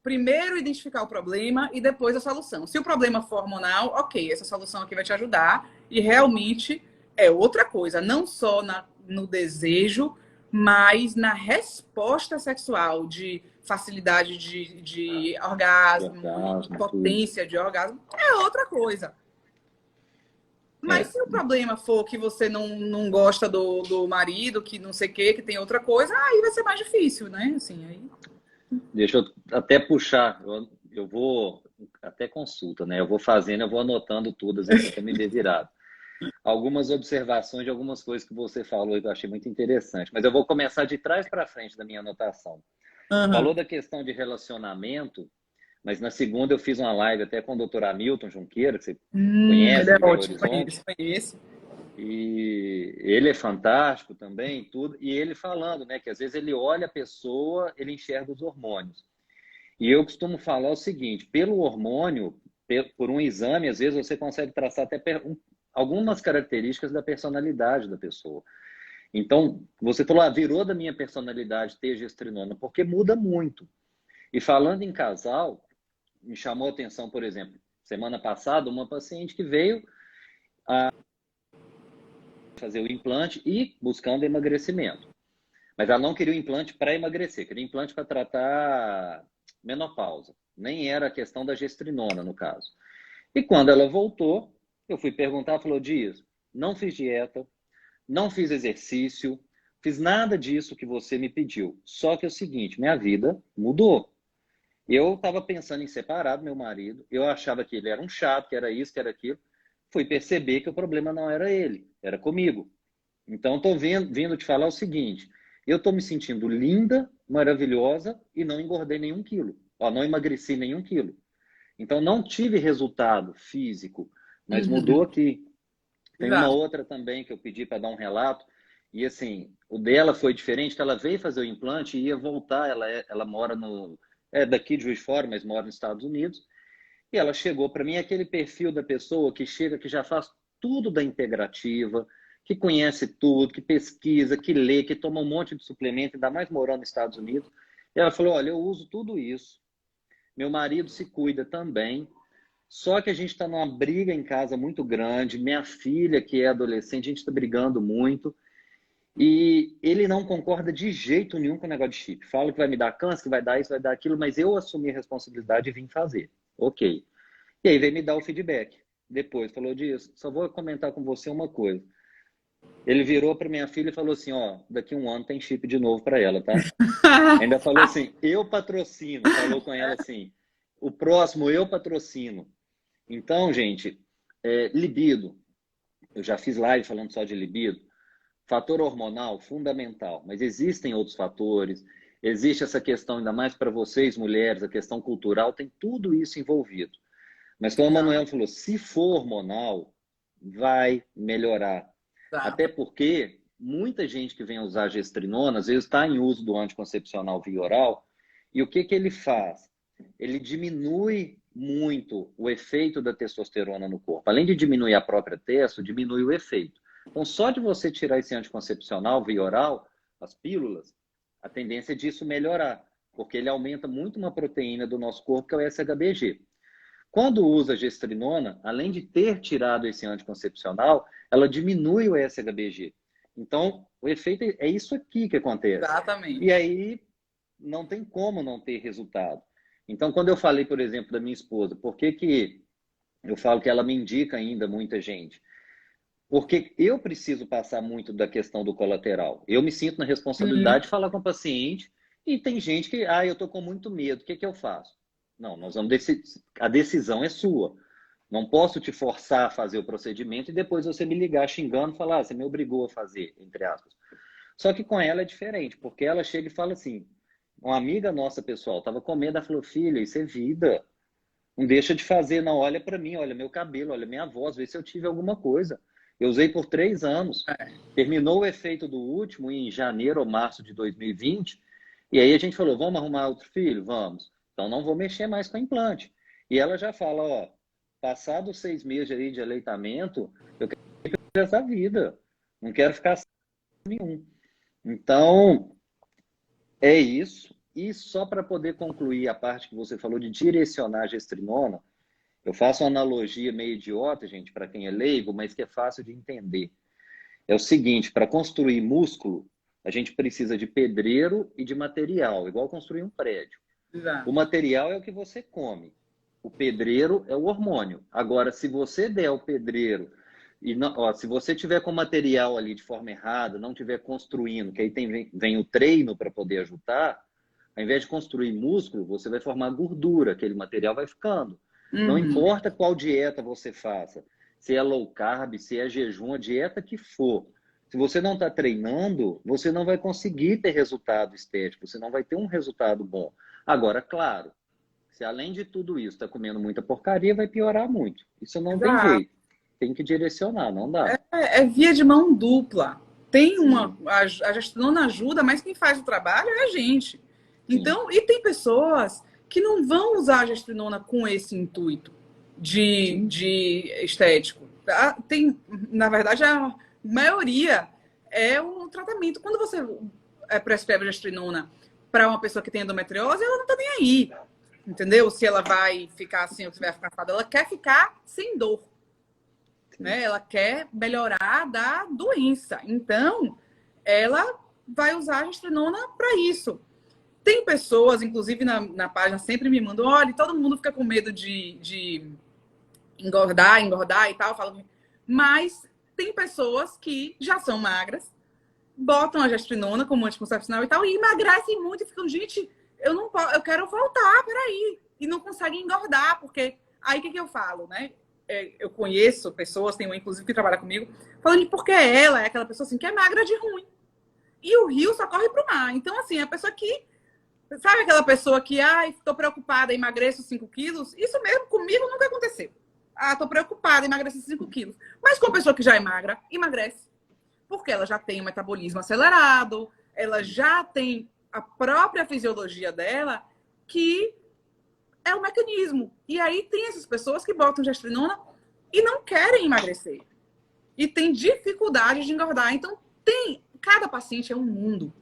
Primeiro identificar o problema e depois a solução. Se o problema for hormonal, ok, essa solução aqui vai te ajudar. E realmente é outra coisa, não só no desejo, mas na resposta sexual, de facilidade de orgasmo, potência de orgasmo, é outra coisa. Mas se o problema for que você não gosta do marido, que não sei o quê, que tem outra coisa, aí vai ser mais difícil, né? Assim, aí... Deixa eu até puxar, eu vou até consulta, né? Eu vou fazendo, eu vou anotando todas aqui para me ver virado. Algumas observações de algumas coisas que você falou que eu achei muito interessante, mas eu vou começar de trás para frente da minha anotação. Falou da questão de relacionamento, mas na segunda eu fiz uma live até com o Dr. Hamilton Junqueira, que você conhece, ele é ótimo, conheço. E ele é fantástico também, tudo. E ele falando, né, que às vezes ele olha a pessoa, ele enxerga os hormônios. E eu costumo falar o seguinte: pelo hormônio, por um exame, às vezes você consegue traçar até algumas características da personalidade da pessoa. Então, você falou, virou da minha personalidade ter gestrinona, porque muda muito. E falando em casal, me chamou a atenção, por exemplo, semana passada, uma paciente que veio fazer o implante e buscando emagrecimento. Mas ela não queria o implante para emagrecer, queria implante para tratar menopausa. Nem era a questão da gestrinona, no caso. E quando ela voltou, eu fui perguntar, falou, Dias, não fiz dieta, não fiz exercício, fiz nada disso que você me pediu. Só que é o seguinte, minha vida mudou. Eu estava pensando em separar do meu marido, eu achava que ele era um chato, que era isso, que era aquilo. Fui perceber que o problema não era ele, era comigo. Então, estou vindo te falar o seguinte, eu estou me sentindo linda, maravilhosa e não engordei nenhum quilo. Ó, não emagreci nenhum quilo. Então, não tive resultado físico, mas mudou aqui. Tem uma outra também que eu pedi para dar um relato. E assim, o dela foi diferente, que ela veio fazer o implante e ia voltar. Ela mora daqui de Juiz de Fora, mas mora nos Estados Unidos. E ela chegou para mim, aquele perfil da pessoa que chega, que já faz tudo da integrativa, que conhece tudo, que pesquisa, que lê, que toma um monte de suplemento, ainda mais morando nos Estados Unidos. E ela falou, olha, eu uso tudo isso. Meu marido se cuida também. Só que a gente está numa briga em casa muito grande. Minha filha, que é adolescente, a gente está brigando muito. E ele não concorda de jeito nenhum com o negócio de chip. Fala que vai me dar câncer, que vai dar isso, vai dar aquilo, mas eu assumi a responsabilidade e vim fazer. Ok. E aí veio me dar o feedback. Depois, falou disso. Só vou comentar com você uma coisa. Ele virou para minha filha e falou assim, ó, daqui um ano tem chip de novo para ela, tá? Ainda falou assim, eu patrocino. Falou com ela assim, o próximo eu patrocino. Então, gente, libido. Eu já fiz live falando só de libido. Fator hormonal, fundamental. Mas existem outros fatores. Existe essa questão, ainda mais para vocês, mulheres, a questão cultural, tem tudo isso envolvido. Mas como a Manuela falou, se for hormonal, vai melhorar. Até porque muita gente que vem usar gestrinona, às vezes está em uso do anticoncepcional via oral, e o que ele faz? Ele diminui muito o efeito da testosterona no corpo. Além de diminuir a própria testo, diminui o efeito. Então, só de você tirar esse anticoncepcional via oral, as pílulas, a tendência é disso melhorar, porque ele aumenta muito uma proteína do nosso corpo, que é o SHBG. Quando usa gestrinona, além de ter tirado esse anticoncepcional, ela diminui o SHBG. Então, o efeito é isso aqui que acontece. Exatamente. E aí, não tem como não ter resultado. Então, quando eu falei, por exemplo, da minha esposa, por que eu falo que ela me indica ainda muita gente? Porque eu preciso passar muito da questão do colateral. Eu me sinto na responsabilidade de falar com o paciente e tem gente que, eu estou com muito medo, o que eu faço? Não, nós vamos a decisão é sua. Não posso te forçar a fazer o procedimento e depois você me ligar xingando e falar, você me obrigou a fazer, entre aspas. Só que com ela é diferente, porque ela chega e fala assim, uma amiga nossa, pessoal, estava com medo, ela falou, filha, isso é vida. Não deixa de fazer, não, olha para mim, olha meu cabelo, olha minha voz, vê se eu tive alguma coisa. Eu usei por 3 anos. Terminou o efeito do último em janeiro ou março de 2020. E aí a gente falou, vamos arrumar outro filho? Vamos. Então não vou mexer mais com implante. E ela já fala, ó, passados 6 meses aí de aleitamento, eu quero essa vida. Não quero ficar sem nenhum. Então, é isso. E só para poder concluir a parte que você falou de direcionar a gestrinona, eu faço uma analogia meio idiota, gente, para quem é leigo, mas que é fácil de entender. É o seguinte, para construir músculo, a gente precisa de pedreiro e de material, igual construir um prédio. Exato. O material é o que você come. O pedreiro é o hormônio. Agora, se você der o pedreiro, e não, se você tiver com o material ali de forma errada, não tiver construindo, que aí vem o treino para poder ajudar, ao invés de construir músculo, você vai formar gordura, aquele material vai ficando. Não importa qual dieta você faça, se é low carb, se é jejum, a dieta que for. Se você não está treinando, você não vai conseguir ter resultado estético, você não vai ter um resultado bom. Agora, claro, se além de tudo isso está comendo muita porcaria, vai piorar muito. Isso não tem jeito. Tem que direcionar, não dá. É via de mão dupla. Tem a gestrinona ajuda, mas quem faz o trabalho é a gente. Então, e tem pessoas que não vão usar a gestrinona com esse intuito de estético. Tem, na verdade, a maioria é um tratamento. Quando você prescreve a gestrinona para uma pessoa que tem endometriose, ela não tá nem aí. Entendeu? Se ela vai ficar assim ou se vai ficar fada, ela quer ficar sem dor. Né? Ela quer melhorar da doença. Então, ela vai usar a gestrinona para isso. Tem pessoas, inclusive na página, sempre me mandam, olha, todo mundo fica com medo de engordar e tal. Mas tem pessoas que já são magras, botam a gestrinona como anticoncepcional e tal, e emagrecem muito e ficam, gente, eu quero voltar, peraí. E não conseguem engordar, porque aí o que eu falo, né? Eu conheço pessoas, tem uma inclusive que trabalha comigo, falando de porque ela é aquela pessoa assim que é magra de ruim. E o rio só corre pro mar. Então, assim, a pessoa que... Sabe aquela pessoa que, tô preocupada, emagreço 5 quilos? Isso mesmo comigo nunca aconteceu. Tô preocupada, emagreço 5 quilos. Mas com a pessoa que já é magra, emagrece. Porque ela já tem um metabolismo acelerado, ela já tem a própria fisiologia dela, que é o mecanismo. E aí tem essas pessoas que botam gestrinona e não querem emagrecer. E tem dificuldade de engordar. Então, cada paciente é um mundo.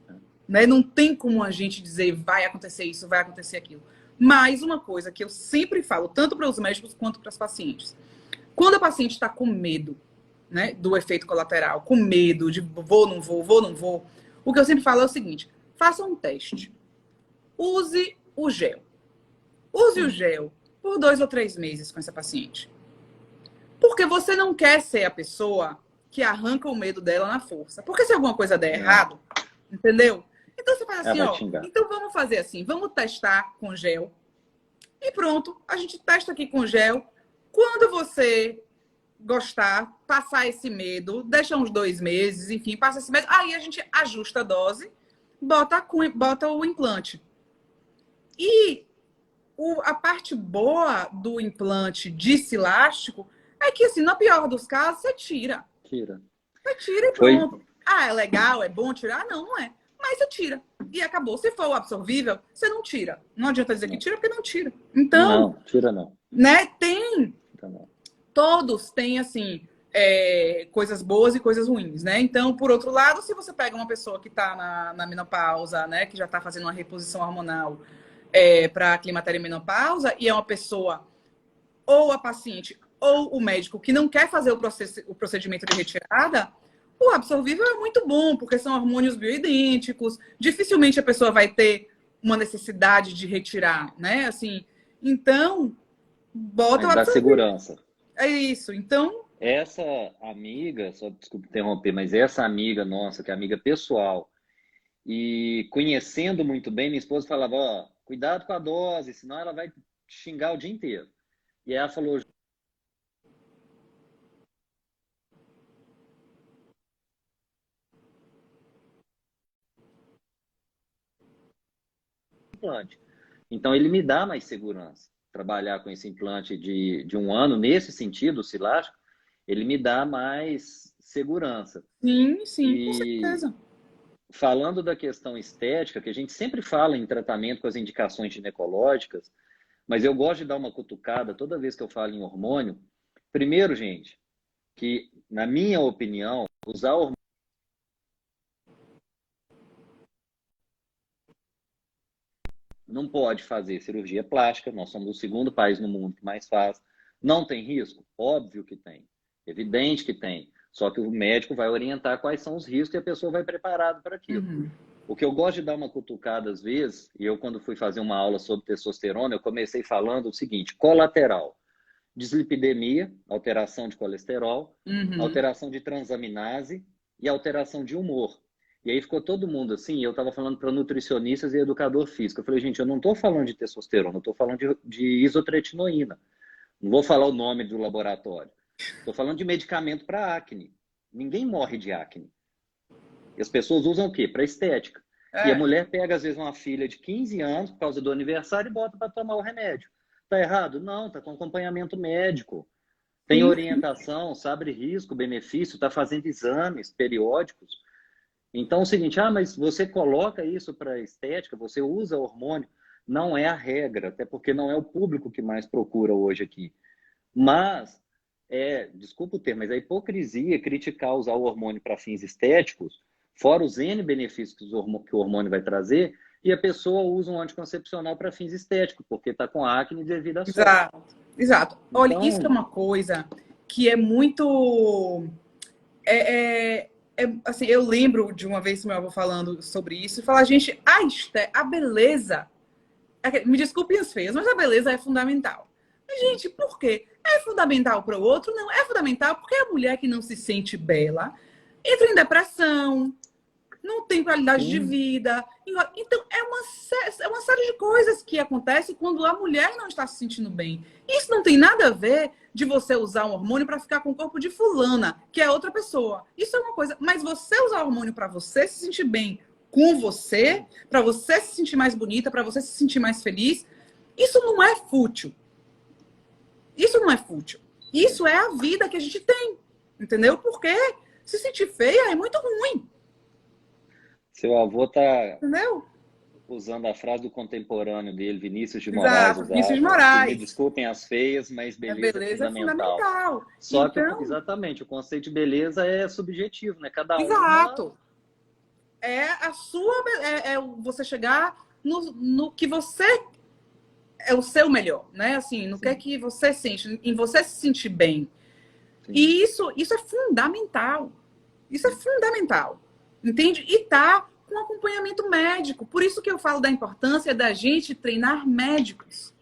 Né? Não tem como a gente dizer vai acontecer isso, vai acontecer aquilo. Mas uma coisa que eu sempre falo, tanto para os médicos quanto para os pacientes. Quando a paciente está com medo, né, do efeito colateral, com medo de vou, não vou, o que eu sempre falo é o seguinte, faça um teste. Use o gel. Use o gel por 2 ou 3 meses com essa paciente. Porque você não quer ser a pessoa que arranca o medo dela na força. Porque se alguma coisa der errado, entendeu? Então você faz assim, então vamos fazer assim, vamos testar com gel. E pronto, a gente testa aqui com gel. Quando você gostar, passar esse medo, deixa uns 2 meses, enfim, passa esse medo. Aí a gente ajusta a dose, bota o implante. E a parte boa do implante discelástico é que, assim, no pior dos casos, você tira. Você tira e pronto. É legal, é bom tirar? Não, não é. Mas você tira. E acabou. Se for o absorvível, você não tira. Não adianta dizer que tira, porque não tira. Então... Não, tira não. Né, tem... Todos têm, assim, coisas boas e coisas ruins, né? Então, por outro lado, se você pega uma pessoa que está na menopausa, né, que já está fazendo uma reposição hormonal para climatério e menopausa, e é uma pessoa, ou a paciente, ou o médico, que não quer fazer o procedimento de retirada, o absorvível é muito bom, porque são hormônios bioidênticos, dificilmente a pessoa vai ter uma necessidade de retirar, né? Assim, então, bota o absorvível. Dá segurança. É isso, então... Essa amiga, só desculpa interromper, mas essa amiga nossa, que é amiga pessoal, e conhecendo muito bem, minha esposa falava, cuidado com a dose, senão ela vai te xingar o dia inteiro. E ela falou... implante. Então, ele me dá mais segurança. Trabalhar com esse implante de 1 ano, nesse sentido, o cilástico, ele me dá mais segurança. Sim, com certeza. Falando da questão estética, que a gente sempre fala em tratamento com as indicações ginecológicas, mas eu gosto de dar uma cutucada toda vez que eu falo em hormônio. Primeiro, gente, que, na minha opinião, usar hormônio não pode fazer cirurgia plástica, nós somos o 2º país no mundo que mais faz. Não tem risco? Óbvio que tem. Evidente que tem. Só que o médico vai orientar quais são os riscos e a pessoa vai preparada para aquilo. O que eu gosto de dar uma cutucada às vezes, e eu quando fui fazer uma aula sobre testosterona, eu comecei falando o seguinte, colateral, dislipidemia, alteração de colesterol, alteração de transaminase e alteração de humor. E aí ficou todo mundo assim, eu estava falando para nutricionistas e educador físico. Eu falei, gente, eu não estou falando de testosterona, eu estou falando de isotretinoína. Não vou falar o nome do laboratório. Estou falando de medicamento para acne. Ninguém morre de acne. E as pessoas usam o quê? Para estética. E a mulher pega, às vezes, uma filha de 15 anos, por causa do aniversário, e bota para tomar o remédio. Tá errado? Não, tá com acompanhamento médico. Tem orientação, sabe risco, benefício, está fazendo exames periódicos. Então, é o seguinte, mas você coloca isso para estética, você usa hormônio, não é a regra, até porque não é o público que mais procura hoje aqui. Mas, desculpa o termo, mas a hipocrisia é criticar usar o hormônio para fins estéticos, fora os N benefícios que o hormônio vai trazer, e a pessoa usa um anticoncepcional para fins estéticos, porque está com acne devido à soja. Exato, exato. Olha, Então, isso é uma coisa que é muito... assim, eu lembro de uma vez meu avô falando sobre isso e falar, gente, a beleza, me desculpem as feias, mas a beleza é fundamental. Mas, gente, por quê? É fundamental para o outro? Não, é fundamental porque a mulher que não se sente bela entra em depressão, não tem qualidade de vida. Então, é uma série de coisas que acontecem quando a mulher não está se sentindo bem. Isso não tem nada a ver de você usar um hormônio para ficar com o corpo de fulana, que é outra pessoa. Isso é uma coisa. Mas você usar hormônio para você se sentir bem com você, para você se sentir mais bonita, para você se sentir mais feliz, isso não é fútil. Isso não é fútil. Isso é a vida que a gente tem. Entendeu? Porque se sentir feia é muito ruim. Seu avô está Entendeu? usando a frase do contemporâneo dele, Vinícius de Moraes. Exato, Vinícius de Moraes. Me desculpem as feias, mas beleza, é fundamental. Só que, exatamente, o conceito de beleza é subjetivo, né? Cada Exato. É a sua... você chegar no que você... É o seu melhor, né? Assim, no que é que você sente, em você se sentir bem. Sim. E isso é fundamental. Isso é fundamental. Entende? E tá com acompanhamento médico. Por isso que eu falo da importância da gente treinar médicos.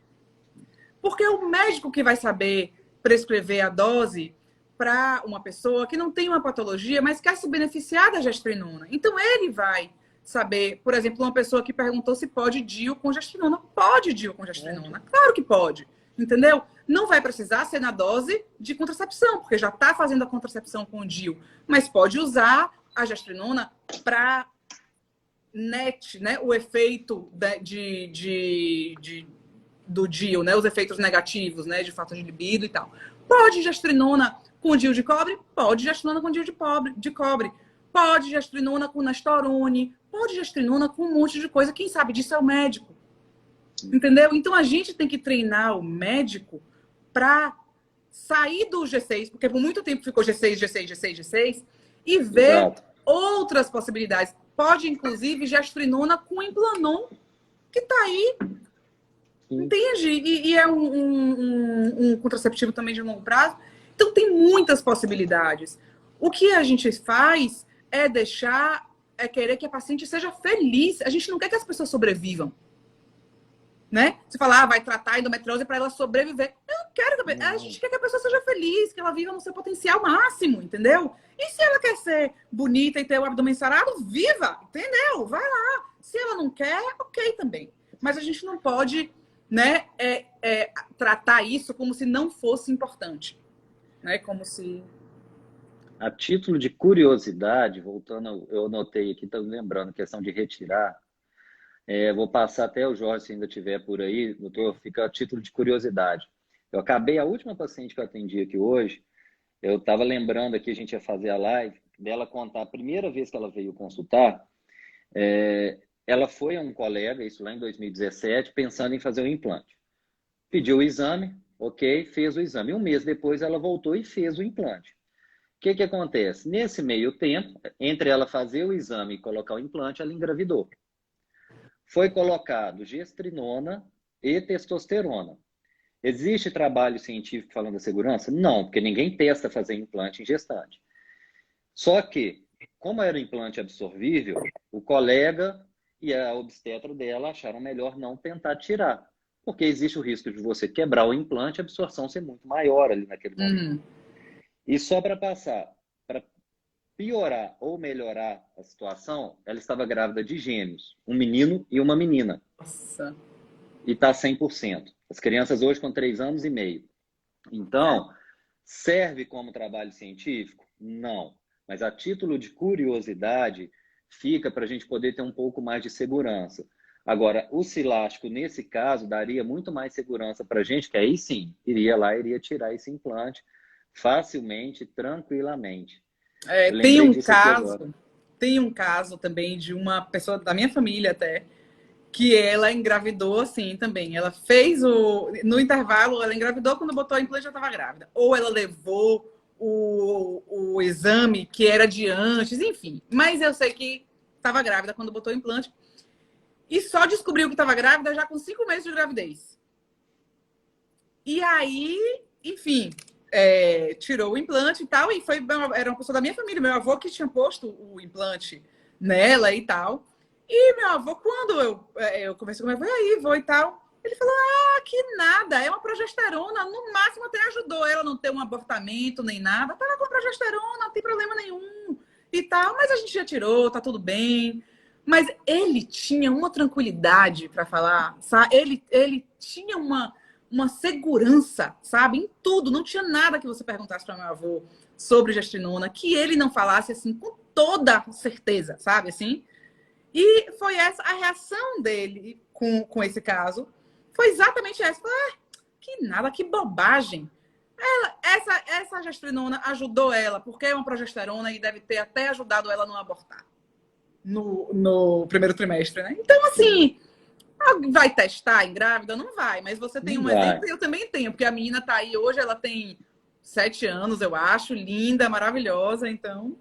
Porque é o médico que vai saber prescrever a dose para uma pessoa que não tem uma patologia, mas quer se beneficiar da gestrinona. Então, ele vai saber, por exemplo, uma pessoa que perguntou se pode DIU com gestrinona. Pode DIU com gestrinona. Claro que pode. Entendeu? Não vai precisar ser na dose de contracepção, porque já está fazendo a contracepção com o DIU. Mas pode usar a gestrinona para net, né? O efeito do DIU, né? Os efeitos negativos, né? De falta de libido e tal. Pode gestrinona com DIU de cobre? Pode gestrinona com DIU de cobre. Pode gestrinona com Nestorone. Pode gestrinona com um monte de coisa. Quem sabe disso é o médico. Entendeu? Então a gente tem que treinar o médico para sair do G6, porque por muito tempo ficou G6, e ver outras possibilidades. Pode, inclusive, gestrinona com Implanon, que está aí. Entende? E é um contraceptivo também de longo prazo. Então, tem muitas possibilidades. O que a gente faz é querer que a paciente seja feliz. A gente não quer que as pessoas sobrevivam. Né? Você fala, vai tratar a endometriose para ela sobreviver. Eu não quero que a gente quer que a pessoa seja feliz, que ela viva no seu potencial máximo, entendeu? E se ela quer ser bonita e ter o abdômen sarado, viva, entendeu? Vai lá. Se ela não quer, ok também. Mas a gente não pode, né, tratar isso como se não fosse importante. Né? Como se... A título de curiosidade, voltando, eu anotei aqui, estou lembrando, questão de retirar. Vou passar até o Jorge, se ainda estiver por aí, doutor, fica a título de curiosidade. Eu acabei, a última paciente que eu atendi aqui hoje, eu estava lembrando aqui, a gente ia fazer a live, dela contar a primeira vez que ela veio consultar, ela foi a um colega, isso lá em 2017, pensando em fazer um implante. Pediu o exame, ok, fez o exame. Um mês depois ela voltou e fez o implante. O que acontece? Nesse meio tempo, entre ela fazer o exame e colocar o implante, ela engravidou. Foi colocado gestrinona e testosterona. Existe trabalho científico falando da segurança? Não, porque ninguém testa fazer implante em gestante. Só que, como era um implante absorvível, o colega e a obstetra dela acharam melhor não tentar tirar. Porque existe o risco de você quebrar o implante e a absorção ser muito maior ali naquele momento. E só para passar, para piorar ou melhorar a situação, ela estava grávida de gêmeos, um menino e uma menina. Nossa. E está 100%. As crianças hoje com 3 anos e meio. Então, serve como trabalho científico? Não. Mas a título de curiosidade, fica para a gente poder ter um pouco mais de segurança. Agora, o cilástico, nesse caso, daria muito mais segurança para a gente, que aí sim, iria tirar esse implante facilmente, tranquilamente. Tem um caso também de uma pessoa da minha família até, que ela engravidou assim também. Ela fez no intervalo, ela engravidou, quando botou o implante já estava grávida. Ou ela levou o exame que era de antes, enfim. Mas eu sei que estava grávida quando botou o implante. E só descobriu que estava grávida já com 5 meses de gravidez. E aí, enfim, tirou o implante e tal. E era uma pessoa da minha família, meu avô que tinha posto o implante nela e tal. E meu avô, quando eu conversei com meu avô, e aí, vô e tal, ele falou, que nada, é uma progesterona, no máximo até ajudou ela a não ter um abortamento nem nada, tava com progesterona, não tem problema nenhum e tal, mas a gente já tirou, tá tudo bem. Mas ele tinha uma tranquilidade para falar, sabe? Ele tinha uma segurança, sabe? Em tudo, não tinha nada que você perguntasse para meu avô sobre gestrinona, que ele não falasse assim com toda certeza, sabe? Assim. E foi essa a reação dele com esse caso. Foi exatamente essa. Que nada, que bobagem. Essa gestrinona ajudou ela, porque é uma progesterona e deve ter até ajudado ela a não abortar no primeiro trimestre, né? Então, assim, vai testar em grávida? Não vai, mas você tem um exemplo e eu também tenho, porque a menina tá aí hoje, ela tem 7 anos, eu acho, linda, maravilhosa, então,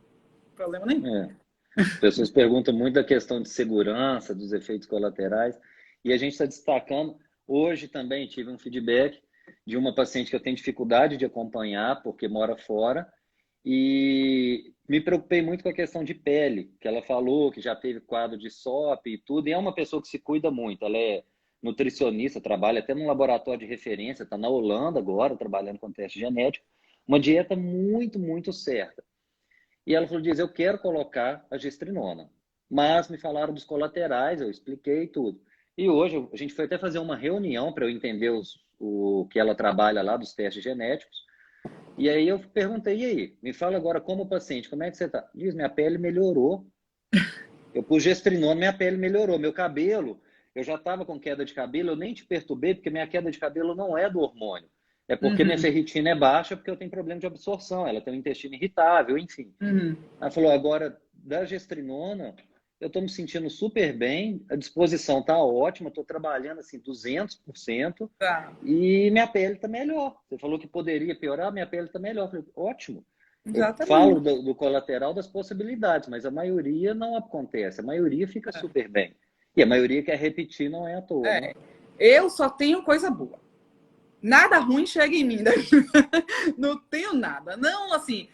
problema nenhum. As pessoas perguntam muito da questão de segurança, dos efeitos colaterais, e a gente está destacando. Hoje também tive um feedback de uma paciente que eu tenho dificuldade de acompanhar, porque mora fora, e me preocupei muito com a questão de pele, que ela falou que já teve quadro de SOP e tudo, e é uma pessoa que se cuida muito, ela é nutricionista, trabalha até num laboratório de referência, está na Holanda agora, trabalhando com teste genético, uma dieta muito, muito certa. E ela falou, eu quero colocar a gestrinona. Mas me falaram dos colaterais, eu expliquei tudo. E hoje a gente foi até fazer uma reunião para eu entender o que ela trabalha lá dos testes genéticos. E aí eu perguntei, e aí? Me fala agora como paciente, como é que você está? Diz, minha pele melhorou. Eu pus gestrinona, minha pele melhorou. Meu cabelo, eu já estava com queda de cabelo, eu nem te perturbei, porque minha queda de cabelo não é do hormônio. É porque minha ferritina é baixa, porque eu tenho problema de absorção, ela tem um intestino irritável, enfim. Ela falou, agora, da gestrinona, eu estou me sentindo super bem, a disposição está ótima, estou trabalhando assim 200%, e minha pele está melhor. Você falou que poderia piorar, minha pele está melhor. Eu falei, ótimo. Exatamente. Eu falo do colateral das possibilidades, mas a maioria não acontece, a maioria fica super bem. E a maioria quer repetir, não é à toa. Né? Eu só tenho coisa boa. Nada ruim chega em mim. Né? Não tenho nada. Não, assim...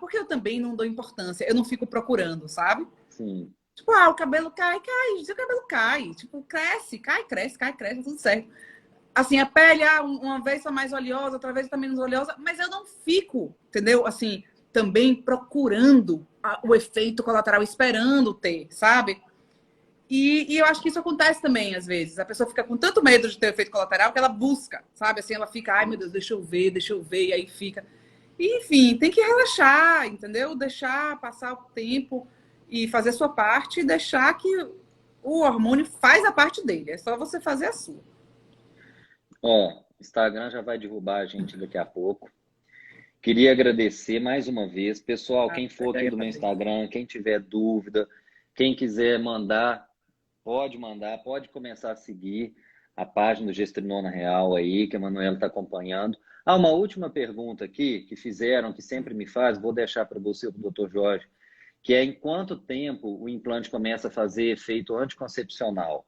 porque eu também não dou importância. Eu não fico procurando, sabe? Sim. Tipo, o cabelo cai. O cabelo cai. Tipo, cresce, cresce, tudo certo. Assim, a pele, uma vez tá mais oleosa, outra vez tá menos oleosa. Mas eu não fico, entendeu? Assim, também procurando o efeito colateral, esperando ter, sabe? E eu acho que isso acontece também, às vezes. A pessoa fica com tanto medo de ter efeito colateral que ela busca, sabe? Assim, ela fica, ai meu Deus, deixa eu ver, e aí fica. E, enfim, tem que relaxar, entendeu? Deixar passar o tempo e fazer a sua parte e deixar que o hormônio faz a parte dele. É só você fazer a sua. Instagram já vai derrubar a gente daqui a pouco. Queria agradecer mais uma vez. Pessoal, quem for aqui do meu Instagram, quem tiver dúvida, quem quiser mandar, pode começar a seguir a página do Gestrinona Real aí, que a Manuela está acompanhando. Uma última pergunta aqui, que fizeram, que sempre me faz, vou deixar para você, para o Dr. Jorge, que é em quanto tempo o implante começa a fazer efeito anticoncepcional?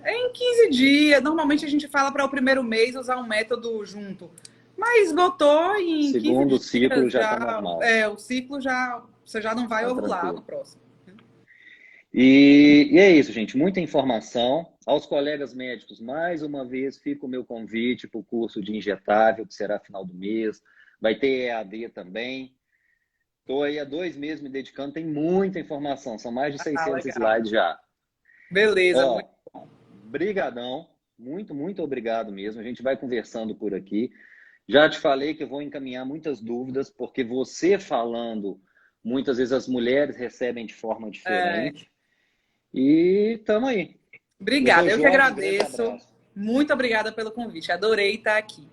É em 15 dias. Normalmente a gente fala para o primeiro mês usar um método junto. Mas botou em segundo 15 ciclo dias, já está normal. O ciclo você já não vai ovular no próximo. E é isso, gente. Muita informação. Aos colegas médicos, mais uma vez, fica o meu convite para o curso de injetável, que será final do mês. Vai ter EAD também. Estou aí há 2 meses me dedicando, tem muita informação. São mais de 600 slides já. Beleza, muito bom. Brigadão. Muito, muito obrigado mesmo. A gente vai conversando por aqui. Já te falei que eu vou encaminhar muitas dúvidas, porque você falando, muitas vezes as mulheres recebem de forma diferente. E estamos aí. Obrigada, eu que agradeço. Muito obrigada pelo convite. Adorei estar aqui.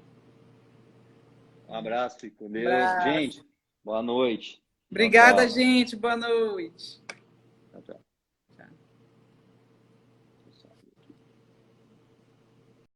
Um abraço, fique com Deus. Gente, boa noite. Obrigada, gente. Boa noite.